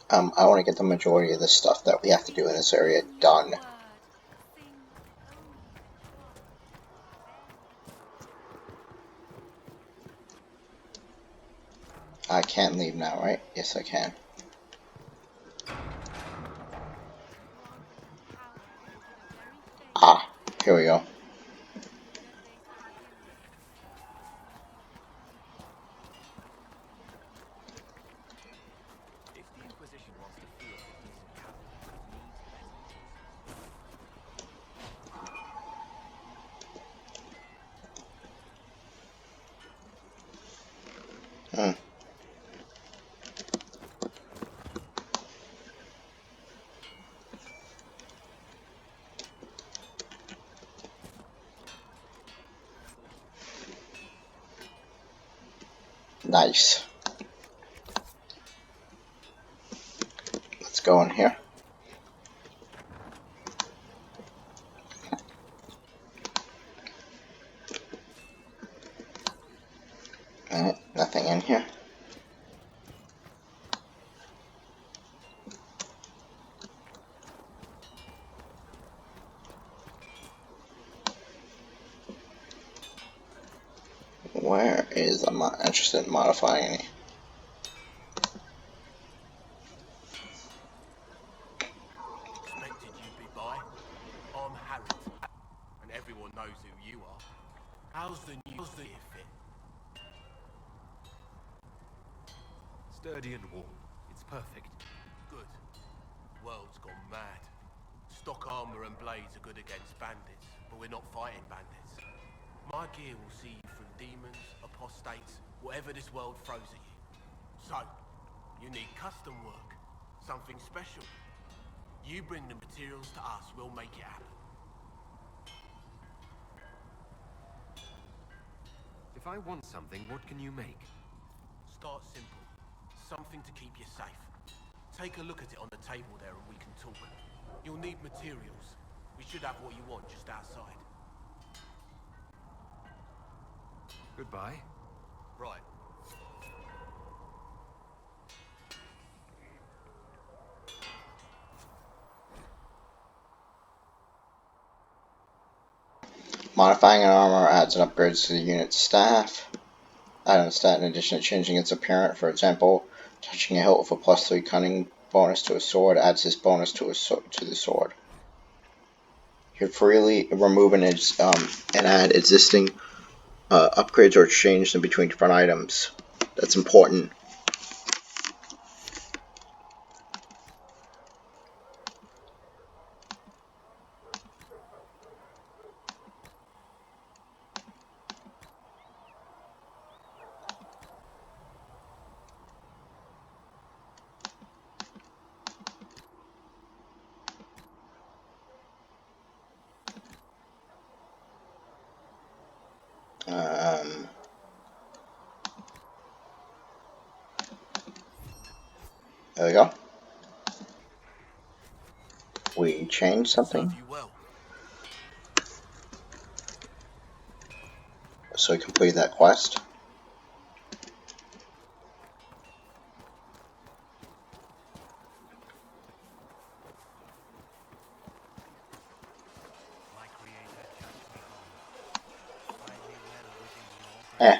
I want to get the majority of the stuff that we have to do in this area done. I can't leave now, right? Yes, I can. Ah, here we go. If the Inquisition wants to field a decent cavalry, it needs better horses. Nice. Let's go in here. Nothing in here. Where is... I'm not interested in modifying any. Expected you'd be by. I'm Harriet, and everyone knows who you are. How's the year fit? Sturdy and warm. It's perfect. Good. The world's gone mad. Stock armor and blades are good against bandits, but we're not fighting bandits. My gear will see you through demons, apostates, whatever this world throws at you. So, you need custom work. Something special. You bring the materials to us, we'll make it happen. If I want something, what can you make? Start simple. Something to keep you safe. Take a look at it on the table there and we can talk. You'll need materials. We should have what you want just outside. Goodbye. Right. Modifying an armor adds an upgrade to the unit's staff. Add a stat in addition to changing its appearance. For example, touching a hilt with a +3 cunning bonus to a sword adds this bonus to the sword. You can freely remove and add existing upgrades or exchange them between different items. That's important. There we go. We changed something. So we completed that quest. Eh.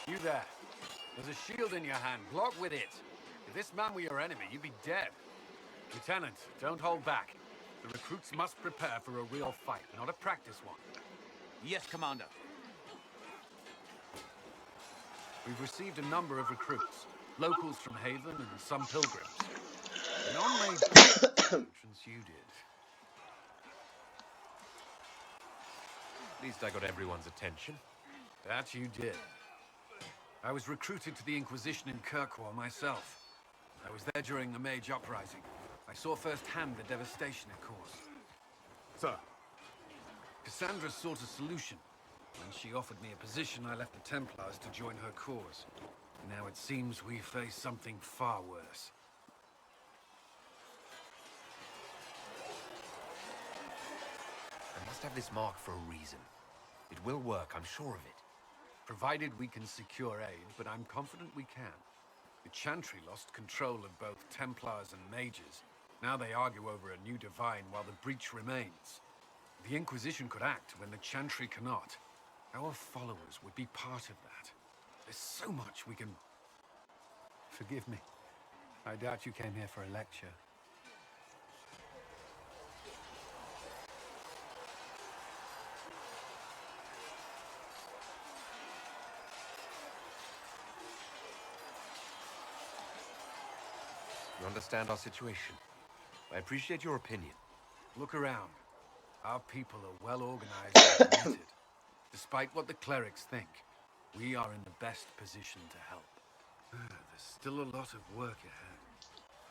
You there. There's a shield in your hand. Block with it. If this man were your enemy, you'd be dead. Lieutenant, don't hold back. The recruits must prepare for a real fight, not a practice one. Yes, Commander. We've received a number of recruits. Locals from Haven and some pilgrims. None made entrance you did. At least I got everyone's attention. That you did. I was recruited to the Inquisition in Kirkwall myself. I was there during the Mage Uprising. I saw firsthand the devastation it caused. Sir. Cassandra sought a solution. When she offered me a position, I left the Templars to join her cause. Now it seems we face something far worse. I must have this mark for a reason. It will work, I'm sure of it. Provided we can secure aid, but I'm confident we can. The Chantry lost control of both Templars and Mages. Now they argue over a new divine while the breach remains. The Inquisition could act when the Chantry cannot. Our followers would be part of that. There's so much we can... Forgive me. I doubt you came here for a lecture. You understand our situation. I appreciate your opinion. Look around. Our people are well organized and committed. Despite what the clerics think, we are in the best position to help. There's still a lot of work ahead.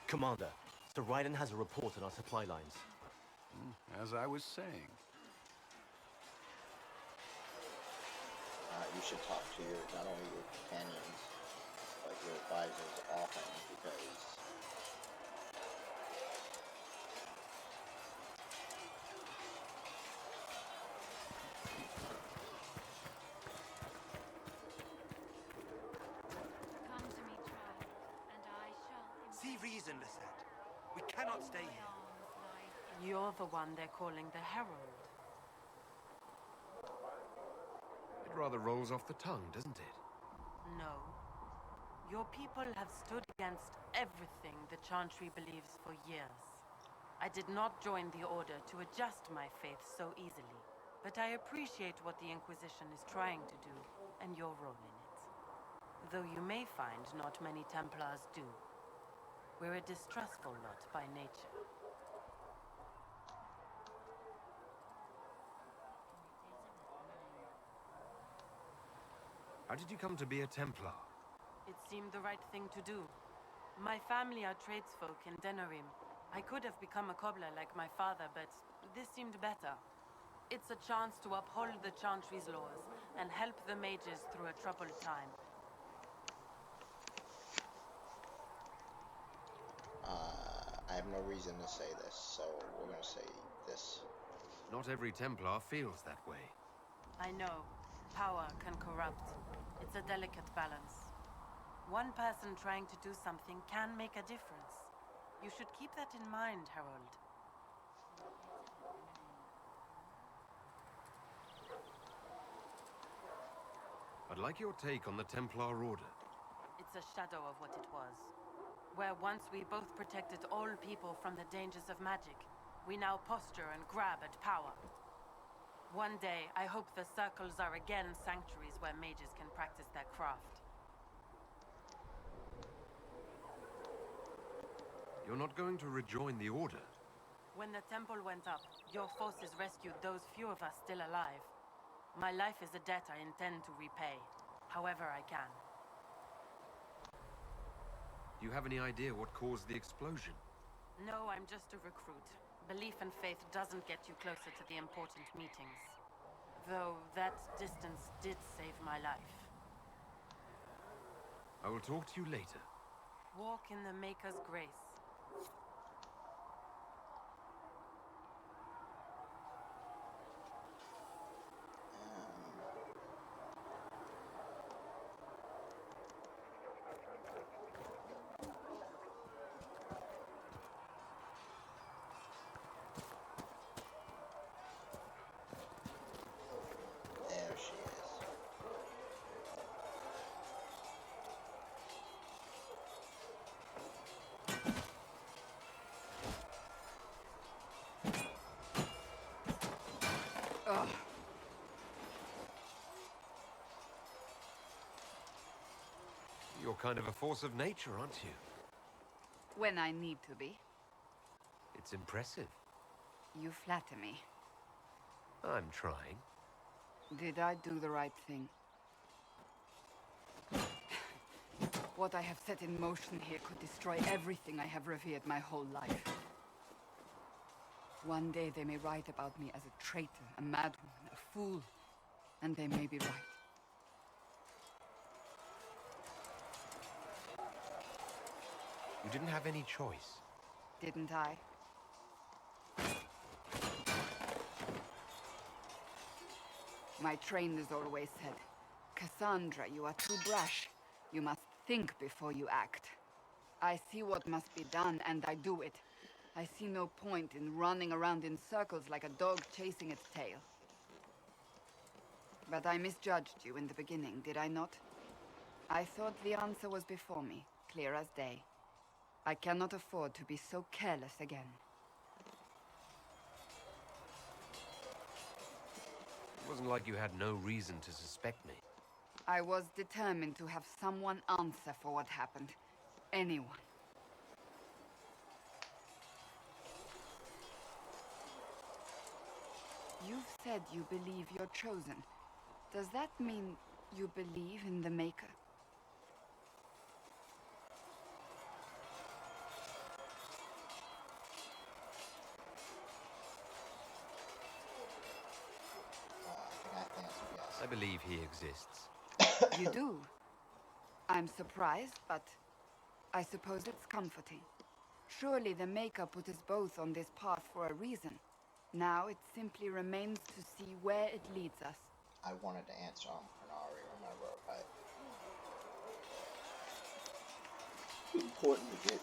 Commander, Sir Ryden has a report on our supply lines. As I was saying. You should talk to your, not only your companions, but your advisors often, because Come to me, child, and I shall. See reason, Lisette. We cannot stay here. You're the one they're calling the Herald. It rather rolls off the tongue, doesn't it? No. Your people have stood against everything the Chantry believes for years. I did not join the Order to adjust my faith so easily, but I appreciate what the Inquisition is trying to do, and your role in it. Though you may find not many Templars do. We're a distrustful lot by nature. How did you come to be a Templar? It seemed the right thing to do. My family are tradesfolk in Denerim. I could have become a cobbler like my father, but this seemed better. It's a chance to uphold the Chantry's laws and help the mages through a troubled time. I have no reason to say this, so we're going to say this. Not every Templar feels that way. I know. Power can corrupt. It's a delicate balance. One person trying to do something can make a difference. You should keep that in mind, Harold. I'd like your take on the Templar Order. It's a shadow of what it was. Where once we both protected all people from the dangers of magic, we now posture and grab at power. One day, I hope the circles are again sanctuaries where mages can practice their craft. You're not going to rejoin the Order? When the temple went up, your forces rescued those few of us still alive. My life is a debt I intend to repay, however I can. Do you have any idea what caused the explosion? No, I'm just a recruit. Belief and faith doesn't get you closer to the important meetings. Though that distance did save my life. I will talk to you later. Walk in the Maker's grace. There she is. Ugh. You're kind of a force of nature, aren't you? When I need to be. It's impressive. You flatter me. I'm trying. Did I do the right thing? What I have set in motion here could destroy everything I have revered my whole life. One day they may write about me as a traitor, a madwoman, a fool, and they may be right. You didn't have any choice. Didn't I? My trainers always said, Cassandra, you are too brash. You must think before you act. I see what must be done, and I do it. I see no point in running around in circles like a dog chasing its tail. But I misjudged you in the beginning, did I not? I thought the answer was before me, clear as day. I cannot afford to be so careless again. It wasn't like you had no reason to suspect me. I was determined to have someone answer for what happened. Anyone. You've said you believe you're chosen. Does that mean you believe in the Maker? I believe he exists. You do? I'm surprised, but I suppose it's comforting. Surely the Maker put us both on this path for a reason. Now it simply remains to see where it leads us. I wanted to answer on Pranari, remember, but important to get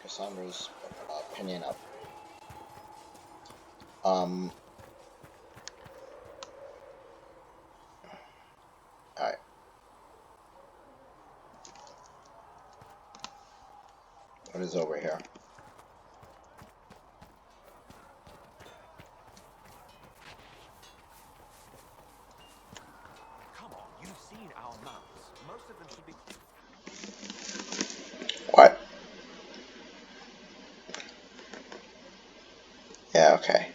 Cassandra's opinion up. Alright. What is over here? Come on, you've seen our maps. Most of them should be... What? Yeah, okay.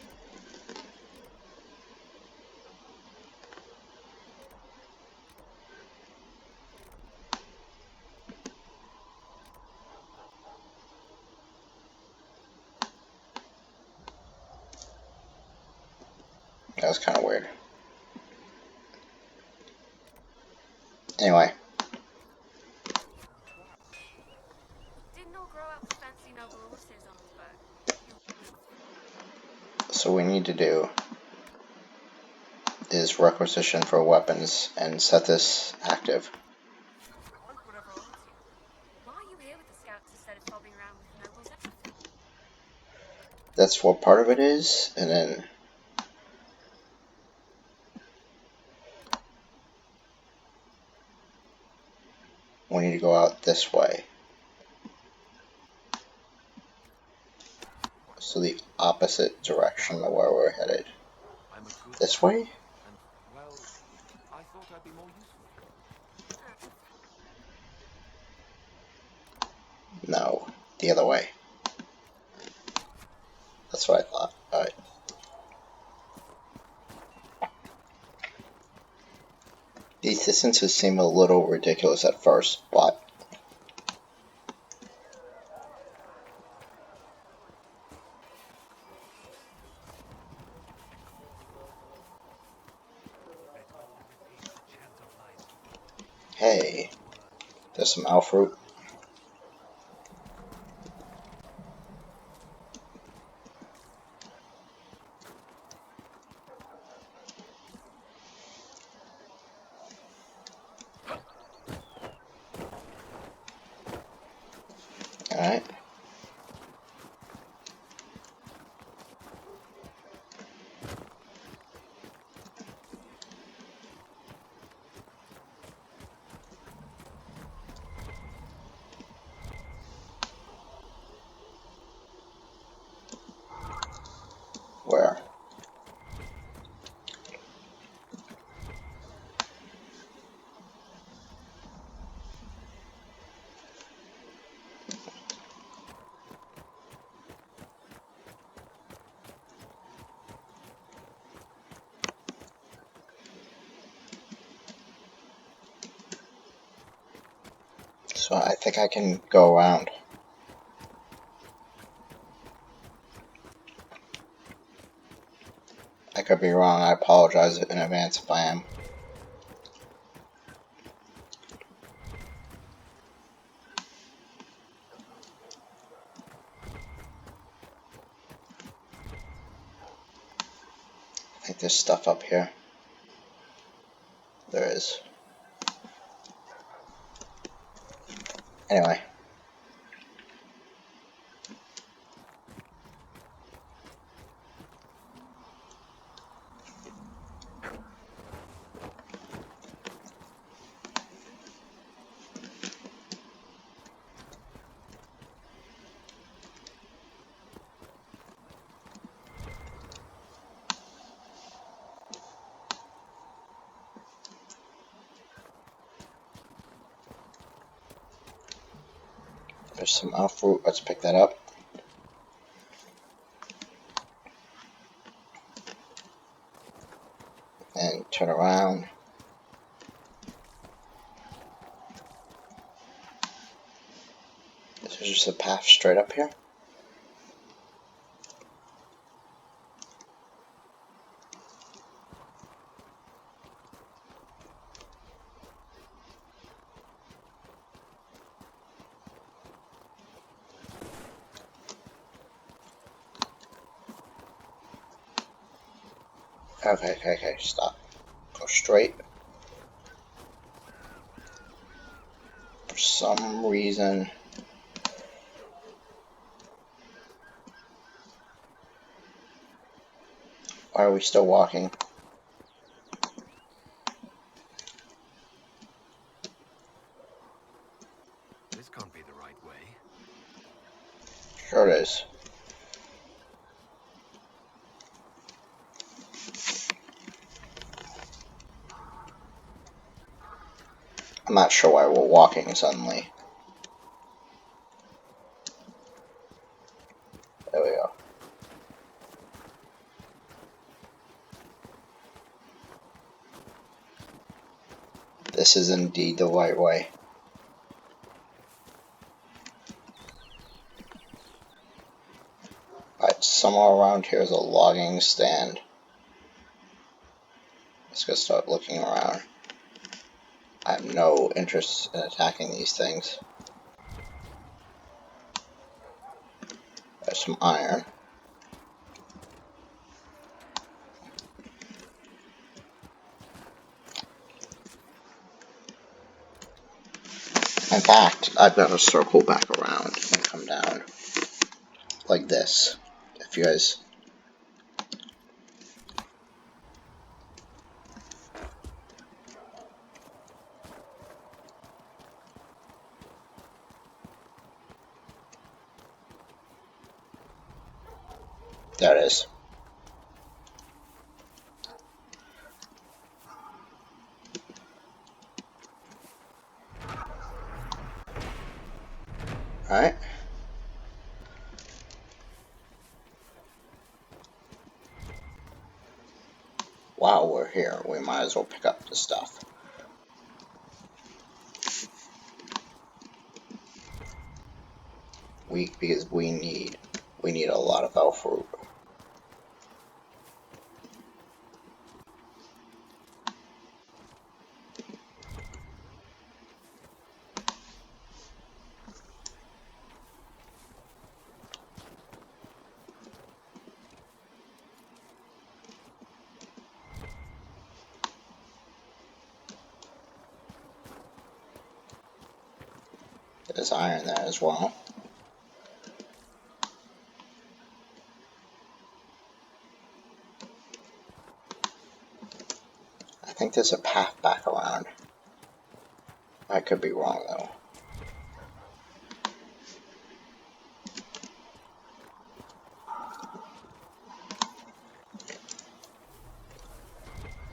That was kind of weird. Anyway. Didn't all grow up with fancy noble horses on its back. So what we need to do is requisition for weapons and set this active. Whatever holds you. Why are you here with the scouts instead of fobbing around with nobles? That's what part of it is, and then we need to go out this way. So the opposite direction of where we're headed. This way? And, well, I thought I'd be more useful. No, the other way. That's what I thought. Alright. These distances seem a little ridiculous at first, but hey, there's some elf fruit. Alright. Where? So I think I can go around. I could be wrong, I apologize in advance if I am. I think there's stuff up here. There is. Anyway. There's some elf fruit, let's pick that up. And turn around. This is just a path straight up here. Okay, stop. Go straight. For some reason... Why are we still walking? This can't be the right way. Sure it is. I'm not sure why we're walking suddenly. There we go. This is indeed the right way. Alright, somewhere around here is a logging stand. Let's go start looking around. I have no interest in attacking these things. There's some iron. In fact, I've got to circle back around and come down. Like this. If you guys... There it is. Alright. While we're here, we might as well pick up the stuff. Because we need a lot of elf fruit. There's iron there as well. I think there's a path back around. I could be wrong though.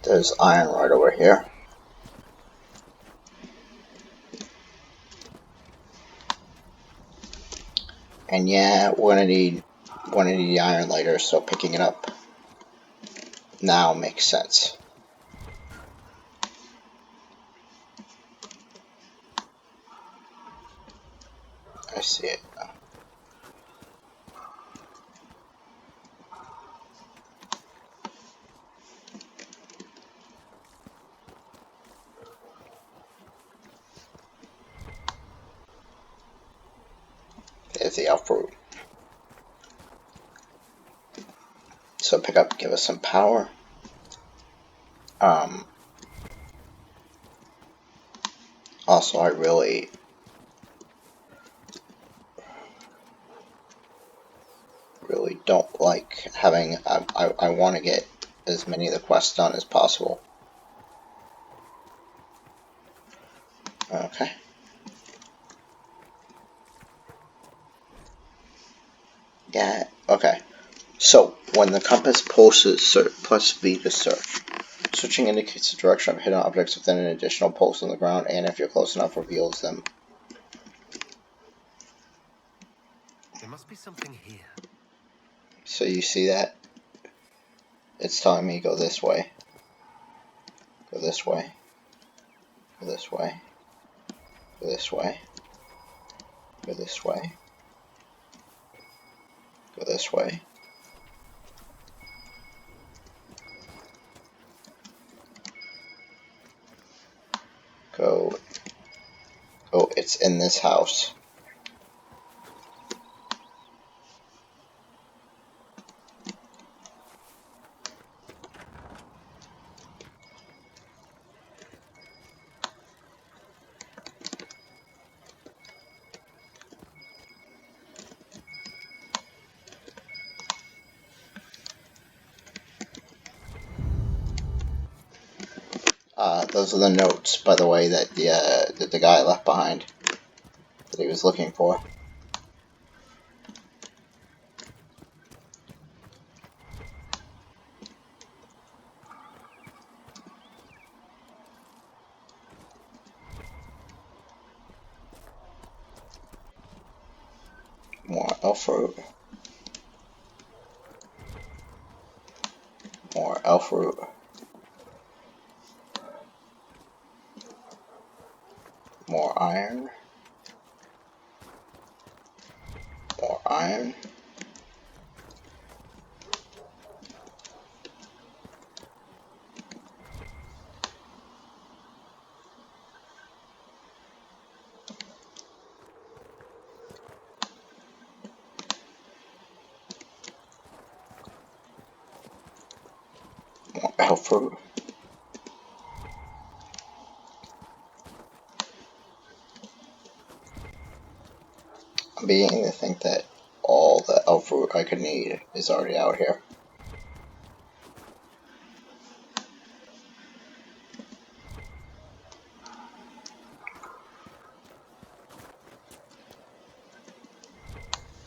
There's iron right over here. And yeah, we're gonna need the iron later, so picking it up now makes sense. I see it. There's the elf fruit. So pick up, give us some power. Also, I really don't like having. I want to get as many of the quests done as possible. Okay. Yeah. Okay. So when the compass pulses, plus V to search. Searching indicates the direction of hidden objects within an additional pulse on the ground, and if you're close enough, reveals them. There must be something here. So you see that? It's telling me go this way. Go this way. Go this way. Go this way. Go this way. Go this way. Go. Oh, it's in this house. Those are the notes, by the way, that the guy left behind that he was looking for. More elf fruit. More elf fruit. More iron. More iron. More elf fruit. I'm beginning to think that all the elf fruit I could need is already out here.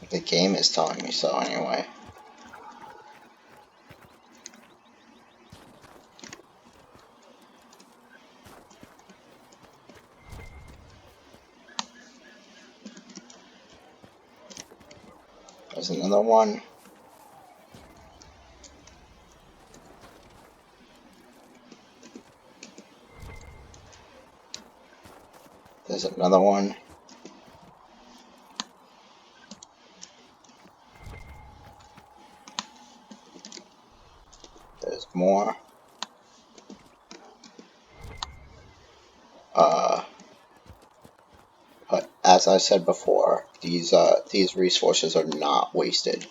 The game is telling me so anyway. There's another one. There's another one. There's more. But as I said before, these resources are not wasted.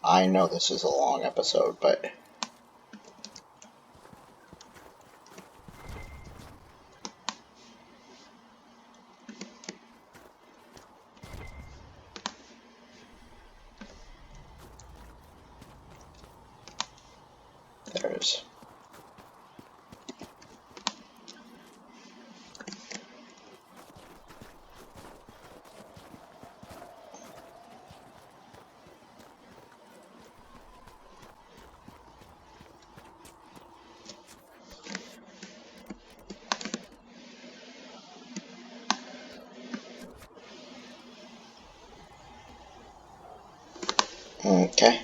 I know this is a long episode, but there's okay.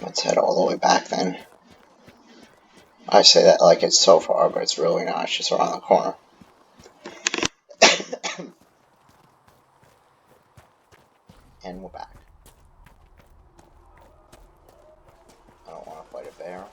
Let's head all the way back then. I say that like it's so far, but it's really not. It's just around the corner. And we're back. I don't want to fight a bear.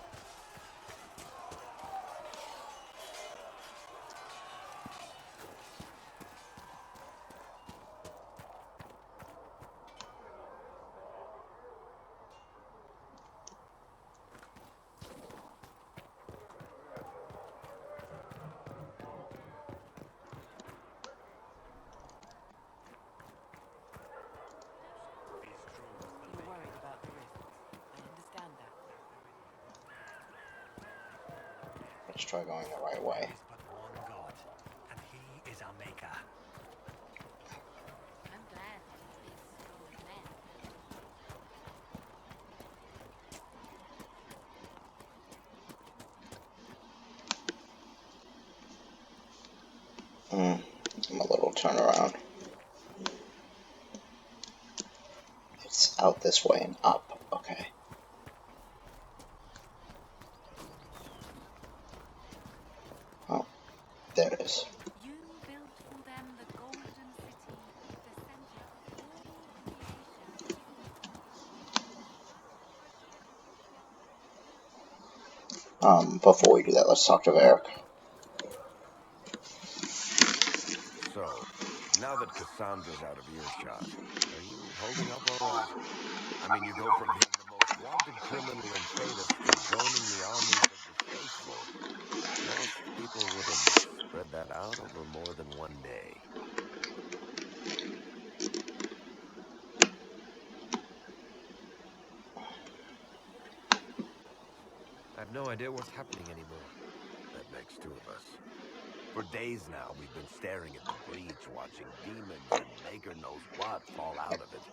You're worried about the rift. I understand that. Let's try going the right way. There is but one God, and he is our maker. I'm glad that he speaks strong with men. I'm a little turnaround. It's out this way and up. Okay. Oh, there it is. You built for them the golden city, the center of all creation. Before we do that, let's talk to Eric. So, now that Cassandra's out of earshot, are you holding up all right? I mean, you go from being the most wanted criminal in Thedas to joining the armies of the faithful. Most people would have spread that out over more than one day. I have no idea what's happening anymore. That makes two of us. For days now, we've been staring at the breach, watching demons and Maker knows what fall out of it.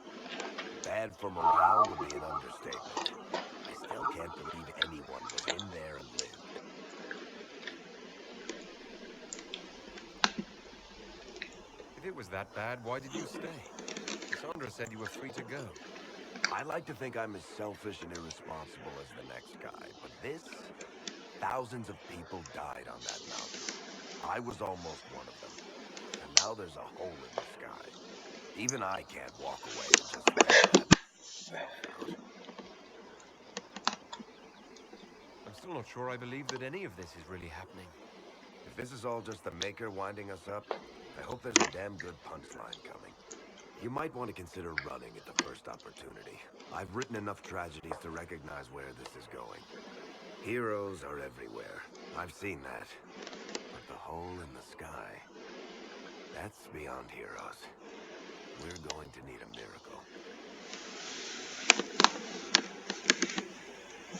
Bad for morale would be an understatement. I still can't believe anyone was in there and lived. If it was that bad, why did you stay? Cassandra said you were free to go. I like to think I'm as selfish and irresponsible as the next guy, but this? Thousands of people died on that mountain. I was almost one of them. And now there's a hole in the sky. Even I can't walk away and just let that stuff out. I'm still not sure I believe that any of this is really happening. If this is all just the Maker winding us up, I hope there's a damn good punchline coming. You might want to consider running at the first opportunity. I've written enough tragedies to recognize where this is going. Heroes are everywhere. I've seen that. But the hole in the sky, that's beyond heroes. We're going to need a miracle.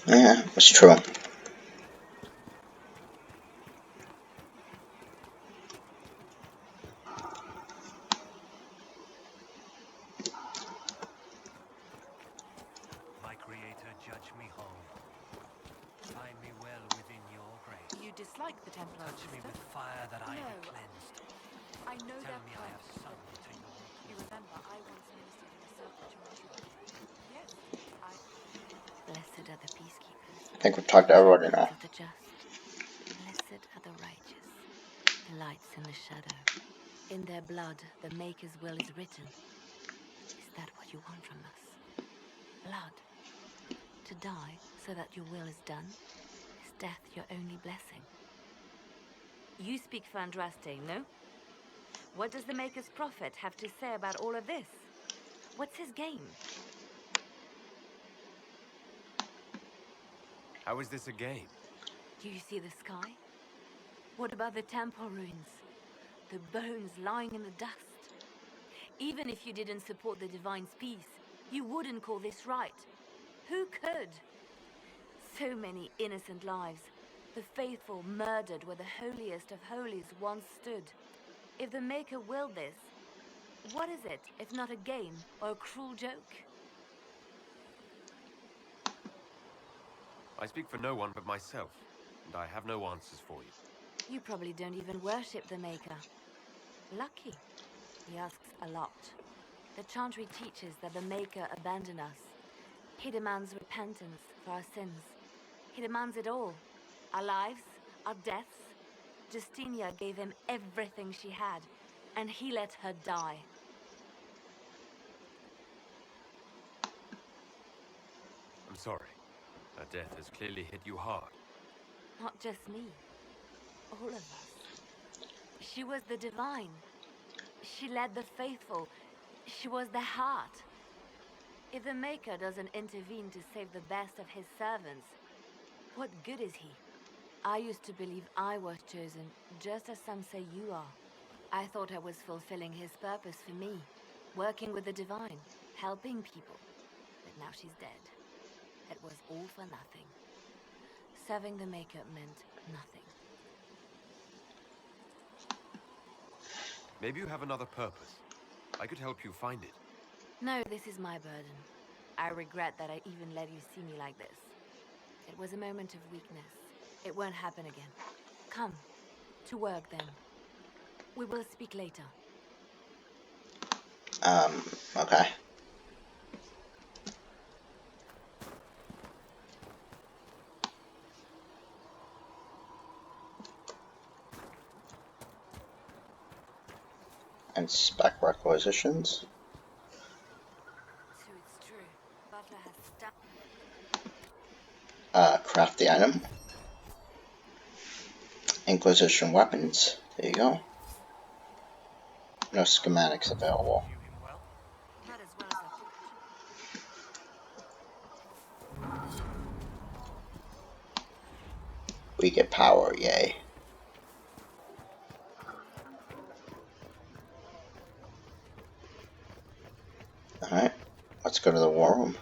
Yeah, that's true. My creator, judge me whole. Find me well within your grace. You dislike the Templars, Touch me sister? with fire that I No. be cleansed. I know Tell their me I have purpose. sung to your You cause. remember, I once ministered in a circle churchyard. Yes, I... Blessed are the peacekeepers. I think we've talked to everybody now. Of the just. Blessed are the righteous. The lights in the shadow. In their blood, the Maker's will is written. Is that what you want from us? Blood. To die so that your will is done? Is death your only blessing? You speak for Andraste, no? What does the Maker's prophet have to say about all of this? What's his game? How is this a game? Do you see the sky? What about the temple ruins? The bones lying in the dust? Even if you didn't support the Divine's peace, you wouldn't call this right. Who could? So many innocent lives. The faithful murdered where the holiest of holies once stood. If the Maker willed this, what is it if not a game or a cruel joke? I speak for no one but myself, and I have no answers for you. You probably don't even worship the Maker. Lucky. He asks a lot. The Chantry teaches that the Maker abandoned us. He demands repentance for our sins. He demands it all. Our lives, our deaths. Justinia gave him everything she had, and he let her die. I'm sorry. Her death has clearly hit you hard. Not just me. All of us. She was the Divine. She led the faithful. She was their heart. If the Maker doesn't intervene to save the best of his servants, what good is he? I used to believe I was chosen, just as some say you are. I thought I was fulfilling his purpose for me, working with the Divine, helping people. But now she's dead. It was all for nothing. Serving the Maker meant nothing. Maybe you have another purpose. I could help you find it. No, this is my burden. I regret that I even let you see me like this. It was a moment of weakness. It won't happen again. Come, to work then. We will speak later. Okay. Inspect requisitions. So it's true. Butler has Craft the item. Inquisition weapons. There you go. No schematics available. Not as well as I thought. We get power, yay. Alright, let's go to the war room.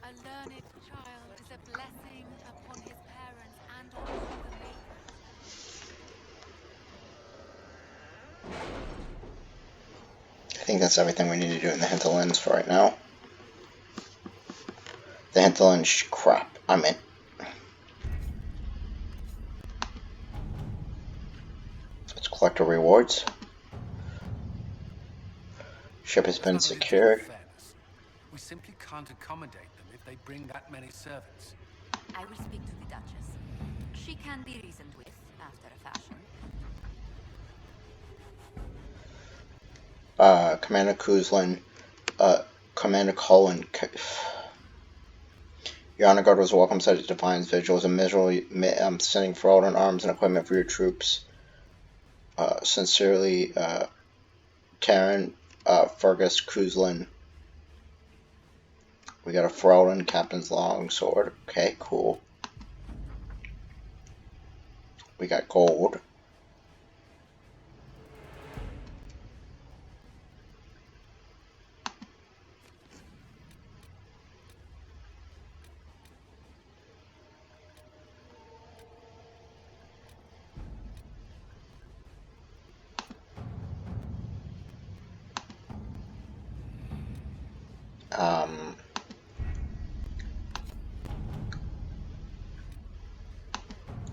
A learned child is a blessing upon his parents and on all the makers. I think that's everything we need to do in the hinterlands for right now. The hinterlands crap. I'm in. Let's collect our rewards. Ship has been secured. We simply can't accommodate them if they bring that many servants. I will speak to the Duchess. She can be reasoned with, after a fashion. Commander Kuzlin, Commander Cullen. Your honor guard was a welcome sight at Defiance Vigil. Was a miserable sending fraud on arms and equipment for your troops. Sincerely, Taryn, Fergus Kuzlin. We got a Ferelden, Captain's Longsword. Okay, cool. We got gold.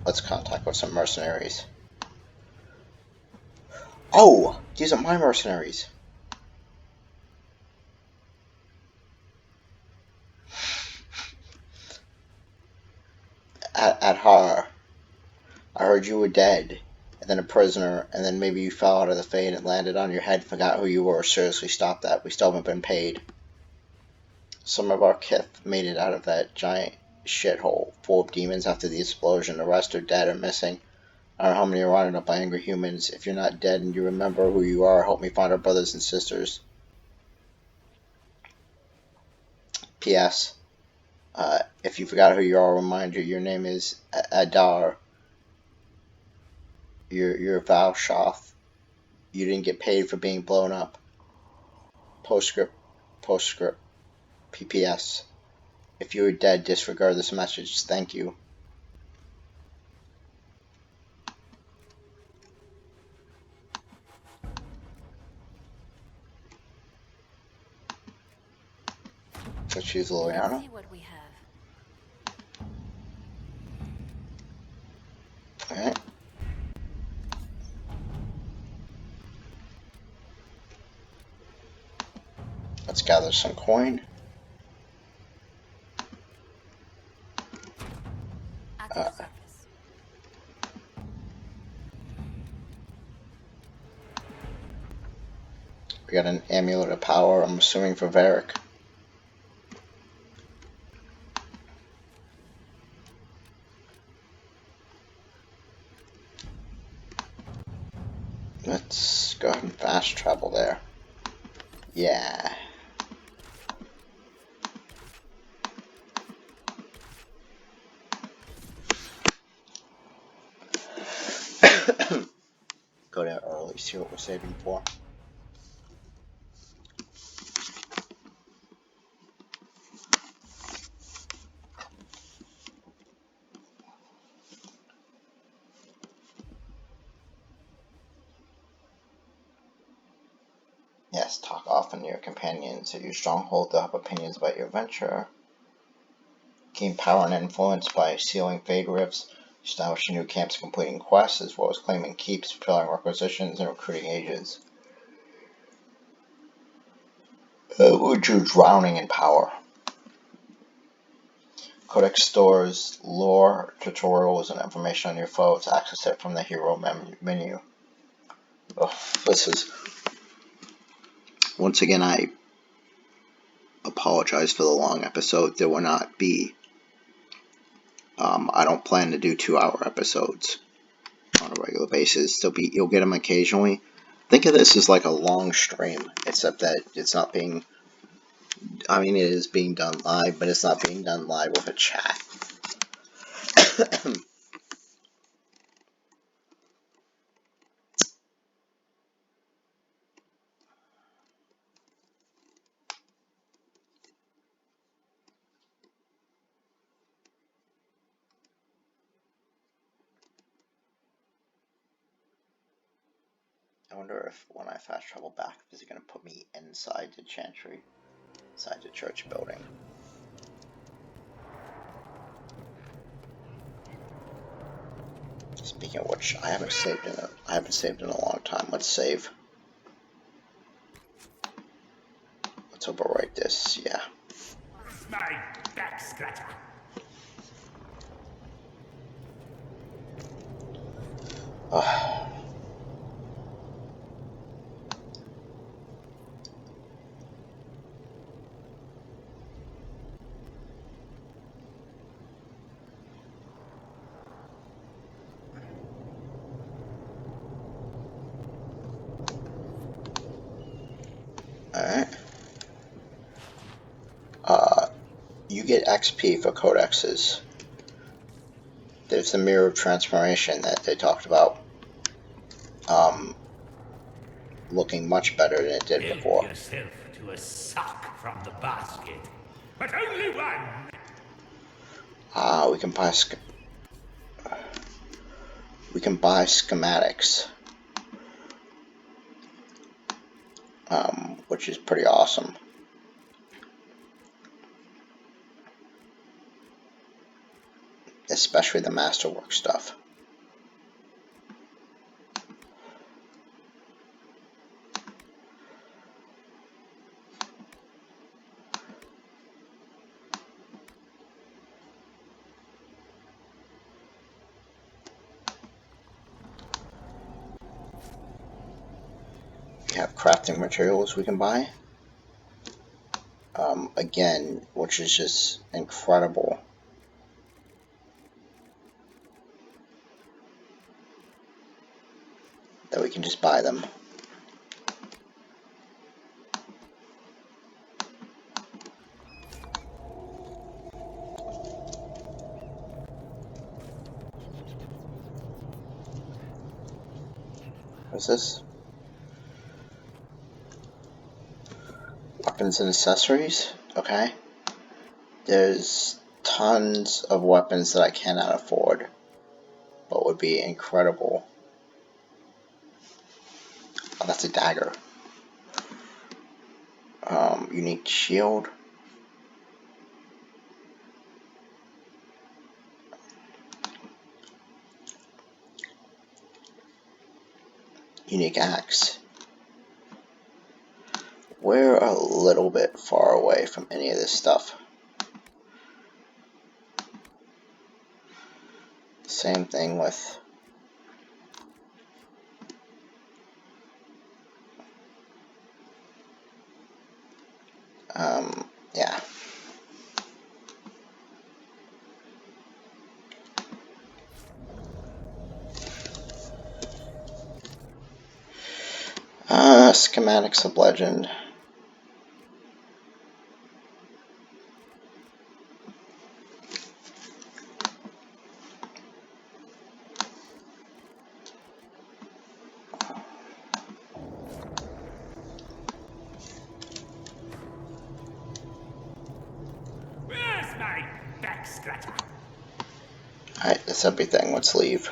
Let's contact with some mercenaries. Oh, these are my mercenaries. At Har, I heard you were dead, and then a prisoner, and then maybe you fell out of the fade and landed on your head, forgot who you were. Seriously, stop that. We still haven't been paid. Some of our kith made it out of that giant shithole full of demons after the explosion. The rest are dead or missing. I don't know how many are rounded up by angry humans. If you're not dead and you remember who you are, help me find our brothers and sisters. P.S. If you forgot who you are, I'll remind you, your name is Adar. You're Valshoth. You didn't get paid for being blown up. Postscript. PPS. If you are dead, disregard this message. Thank you. Let's choose Liliana. Let's see what we have. Alright. Let's gather some coin. We got an amulet of power, I'm assuming for Varric. Let's go ahead and fast travel there. Yeah. Go there early, see what we're saving for. Yes, talk often to your companions. At your stronghold, they'll have opinions about your venture. Gain power and influence by sealing fade rifts, establishing new camps, completing quests, as well as claiming keeps, fulfilling requisitions, and recruiting agents. Would you drowning in power? Codex stores lore, tutorials, and information on your foes. Access it from the hero menu. Oh, this is... Once again, I apologize for the long episode. There will not be I don't plan to do 2-hour episodes on a regular basis. You'll get them occasionally. Think of this as like a long stream, except that it's not being. I mean, it is being done live, but it's not being done live with a chat. I wonder if when I fast travel back, is it going to put me inside the chantry, inside the church building? Speaking of which, I haven't saved in a long time. Let's save. Let's overwrite this. Yeah. My back scratcher. Alright. You get XP for codexes. There's the mirror of transformation that they talked about. Looking much better than it did before. Help yourself to a sock from the basket, but only one. We can buy schematics, which is pretty awesome. Especially the masterwork stuff. We have crafting materials we can buy. Again, which is just incredible. That we can just buy them. What's this? Weapons and accessories? Okay. There's tons of weapons that I cannot afford, but would be incredible. Oh, that's a dagger. Unique shield. Unique axe. We're a little bit far away from any of this stuff. Same thing with yeah. Schematics of legend. Where's my back scratcher? Alright, that's everything. Let's leave.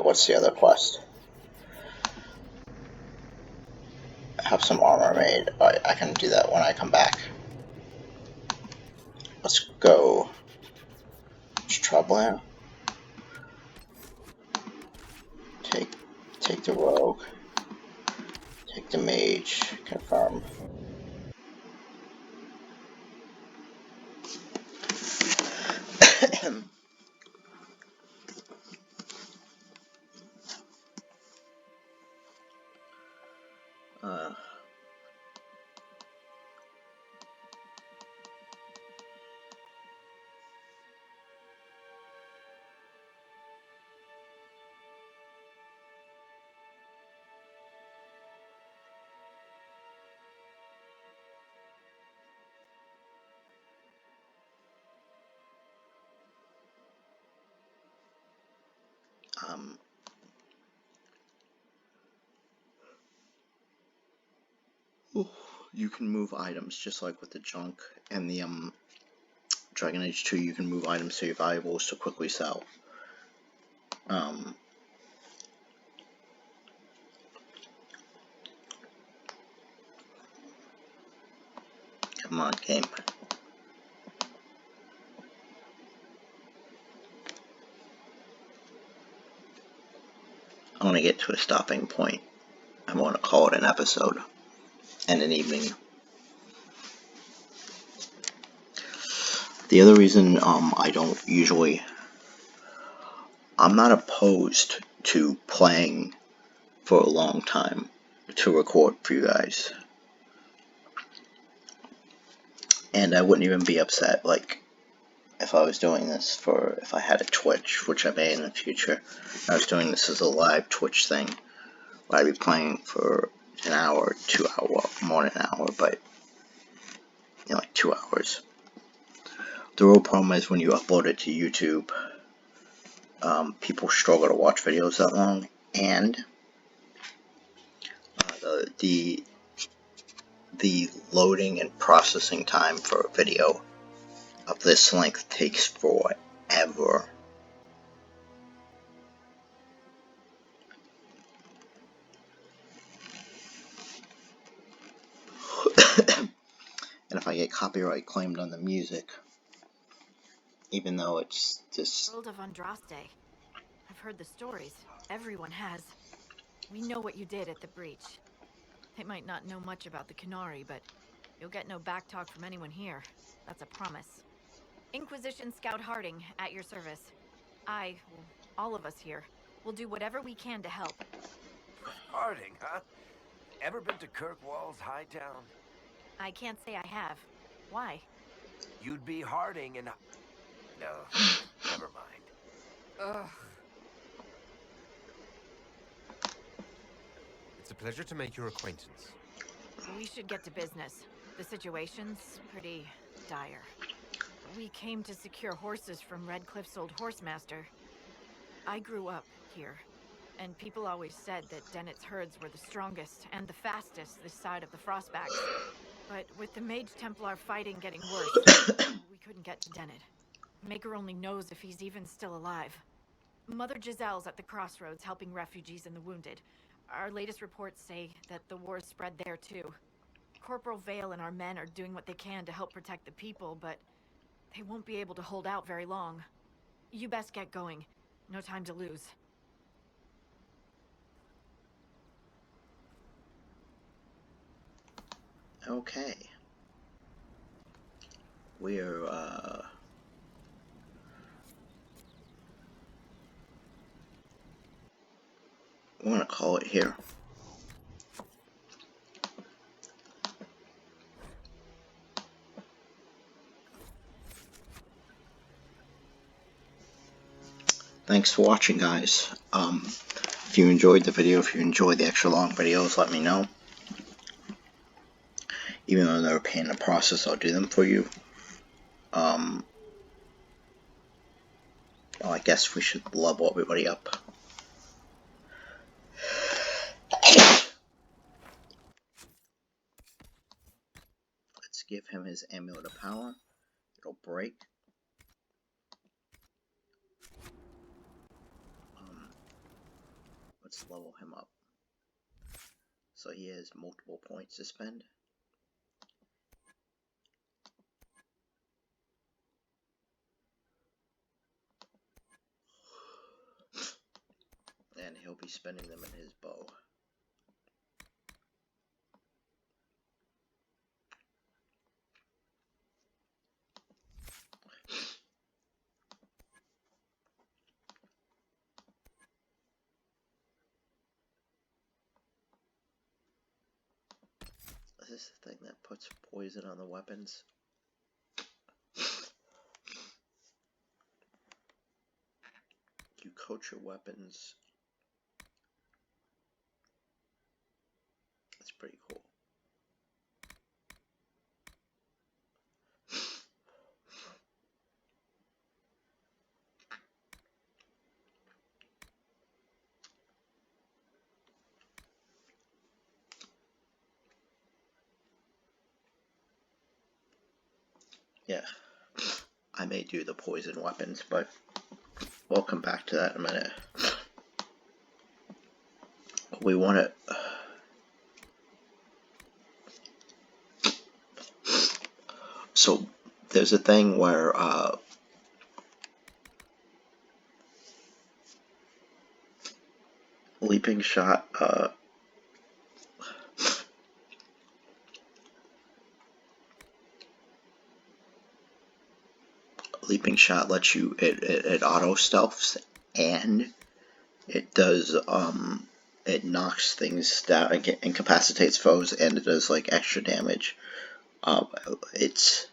What's the other quest? Have some armor made. Alright, I can do that when I come back. Let's go. It's troubling. Take the rogue. Take the mage. Confirm. Uh, um, you can move items just like with the junk and the Dragon Age 2. You can move items to your valuables to quickly sell. Come on, game. I want to get to a stopping point. I want to call it an episode and an evening. The other reason I don't usually... I'm not opposed to playing for a long time to record for you guys. And I wouldn't even be upset, like, if I was doing this for, if I had a Twitch, which I may in the future. I was doing this as a live Twitch thing, where I'd be playing for an hour, 2 hours, well, more than an hour, but, you know, like 2 hours. The real problem is when you upload it to YouTube, people struggle to watch videos that long, and the loading and processing time for a video of this length takes forever. And if I get copyright claimed on the music, even though it's just... World of Andraste. I've heard the stories. Everyone has. We know what you did at the breach. They might not know much about the Qunari, but you'll get no backtalk from anyone here. That's a promise. Inquisition Scout Harding, at your service. All of us here, will do whatever we can to help. Harding, huh? Ever been to Kirkwall's Hightown? I can't say I have. Why? You'd be Harding and... No, never mind. Ugh. It's a pleasure to make your acquaintance. We should get to business. The situation's pretty dire. We came to secure horses from Redcliffe's old horsemaster. I grew up here, and people always said that Dennett's herds were the strongest and the fastest this side of the Frostbacks. But with the Mage Templar fighting getting worse, we couldn't get to Dennett. Maker only knows if he's even still alive. Mother Giselle's at the crossroads helping refugees and the wounded. Our latest reports say that the war's spread there too. Corporal Vale and our men are doing what they can to help protect the people, but they won't be able to hold out very long. You best get going. No time to lose. Okay. We're, I'm gonna call it here. Thanks for watching, guys. If you enjoyed the video, if you enjoyed the extra long videos, let me know. Even though they're a pain in the process, I'll do them for you. Well, I guess we should level everybody up. Let's give him his Amulet of Power. It'll break. Let's level him up. So he has multiple points to spend. And he'll be spending them in his bow. this the thing that puts poison on the weapons? You coat your weapons. That's pretty cool. Yeah, I may do the poison weapons, but we'll come back to that in a minute. We want to... So, there's a thing where, leaping shot, leaping shot lets you, it auto stealths, and it does, it knocks things down, it incapacitates foes, and it does like extra damage. It's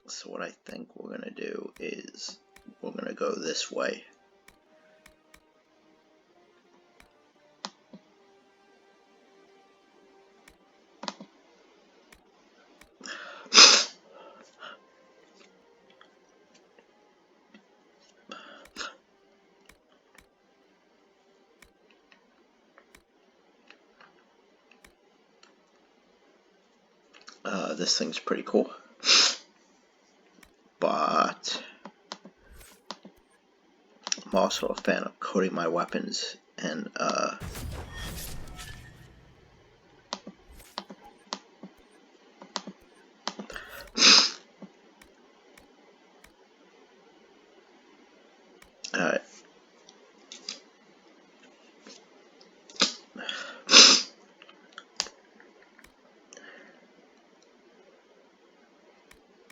so what I think we're gonna do is we're gonna go this way. This thing's pretty cool, but I'm also a fan of coating my weapons, and alright.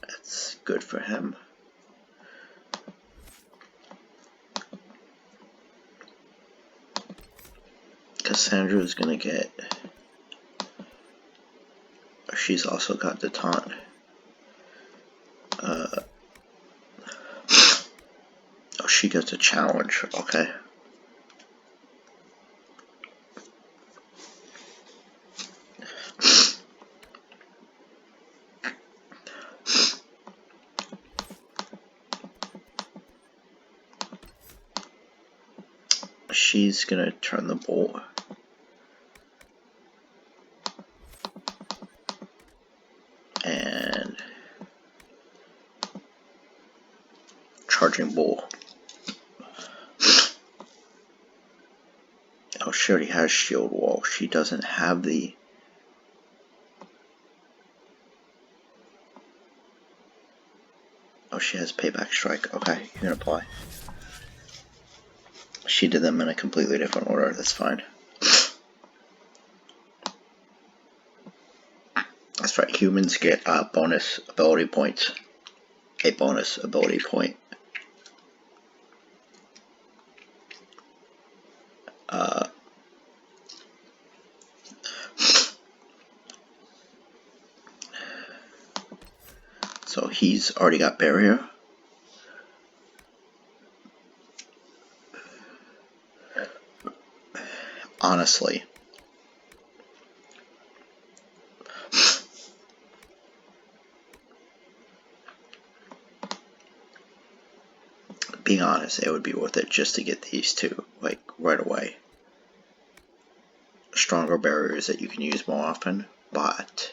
That's good for him. Cassandra's gonna get... She's also got the taunt. Oh, she gets a challenge. Okay. She's gonna turn the bolt. And charging bull. Oh, she already has shield wall. She doesn't have the... Oh, she has payback strike. Okay, you can apply. She did them in a completely different order. That's fine. That's right. Humans get bonus ability points. A bonus ability point. So he's already got barrier. Honestly, being honest, it would be worth it just to get these two, like, right away. Stronger barriers that you can use more often, but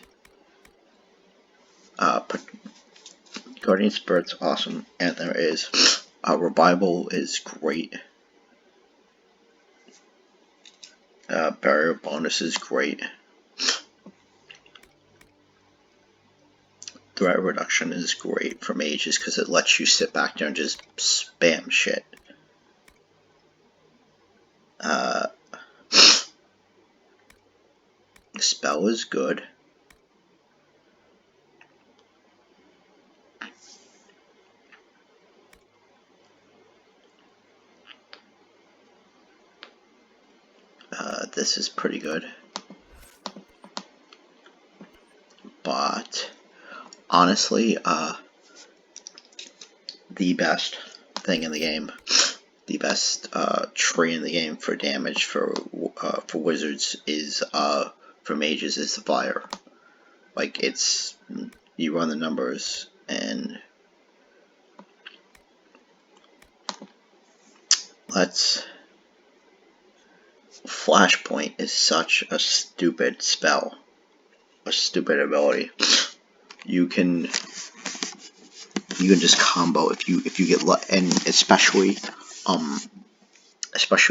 Guardian Spirit's awesome, and there is Revival is great. Barrier bonus is great. Threat reduction is great for mages because it lets you sit back there and just spam shit. The spell is good. This is pretty good. But honestly, the best thing in the game, the best tree in the game for damage for wizards is for mages is the fire. Like, it's, you run the numbers, and Flashpoint is such a stupid spell, a stupid ability. You can just combo if you get and especially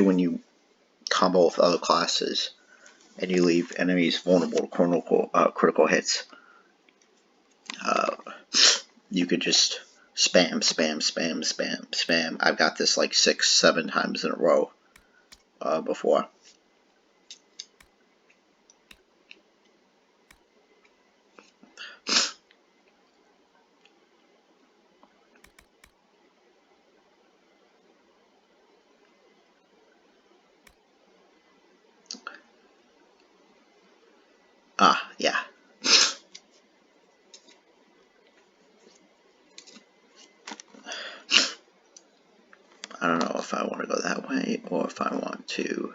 when you combo with other classes and you leave enemies vulnerable to critical hits. You could just spam. I've got this like 6-7 times in a row before. Yeah. I don't know if I want to go that way or if I want to.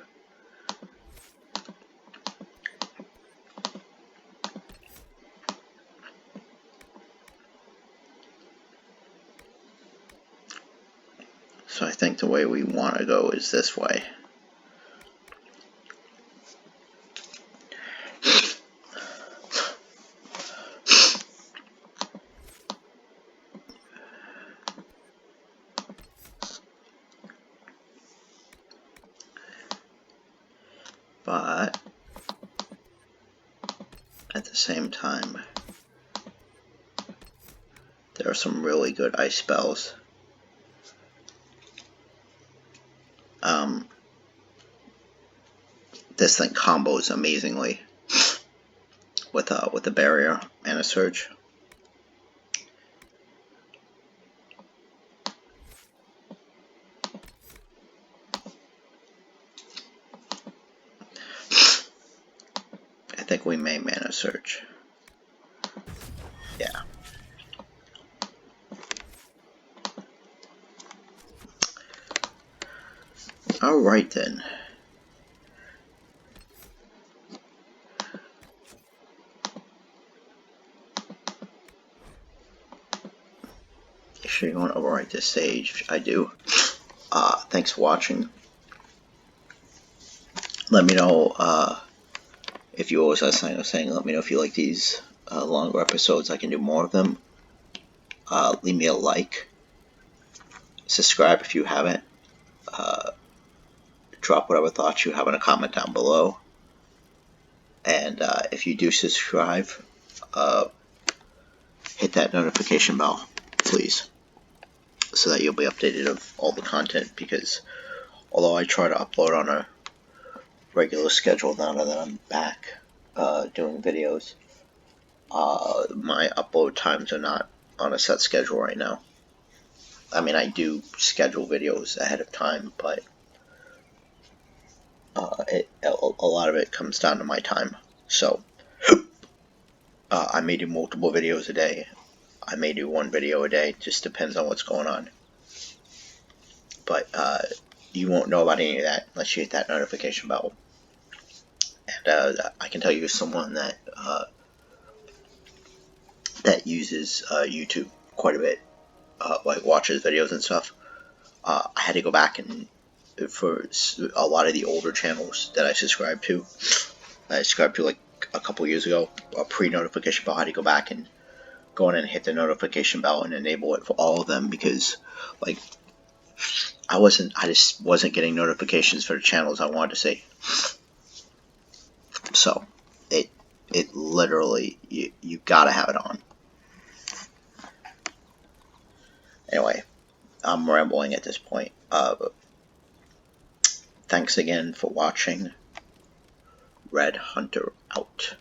So I think the way we want to go is this way. But at the same time, there are some really good ice spells. This thing combos amazingly with a barrier and a surge. I think we may mana surge. Yeah. Alright then. Make sure you want to overwrite this sage. I do. Thanks for watching. Let me know if you always have something saying. Let me know if you like these longer episodes. I can do more of them. Leave me a like. Subscribe if you haven't. Drop whatever thoughts you have in a comment down below. And if you do subscribe, hit that notification bell, please, so that you'll be updated of all the content, because although I try to upload on a regular schedule now that I'm back doing videos, my upload times are not on a set schedule right now. I mean, I do schedule videos ahead of time, but a lot of it comes down to my time. So I may do multiple videos a day. I may do one video a day. It just depends on what's going on. But you won't know about any of that unless you hit that notification bell. And I can tell you, as someone that uses YouTube quite a bit, like watches videos and stuff, I had to go back and for a lot of the older channels that I subscribed to, like a couple years ago, a pre-notification bell. I had to go back and go in and hit the notification bell and enable it for all of them, because like I just wasn't getting notifications for the channels I wanted to see. So it literally, you gotta have it on. Anyway, I'm rambling at this point. Thanks again for watching. Red Hunter out. out.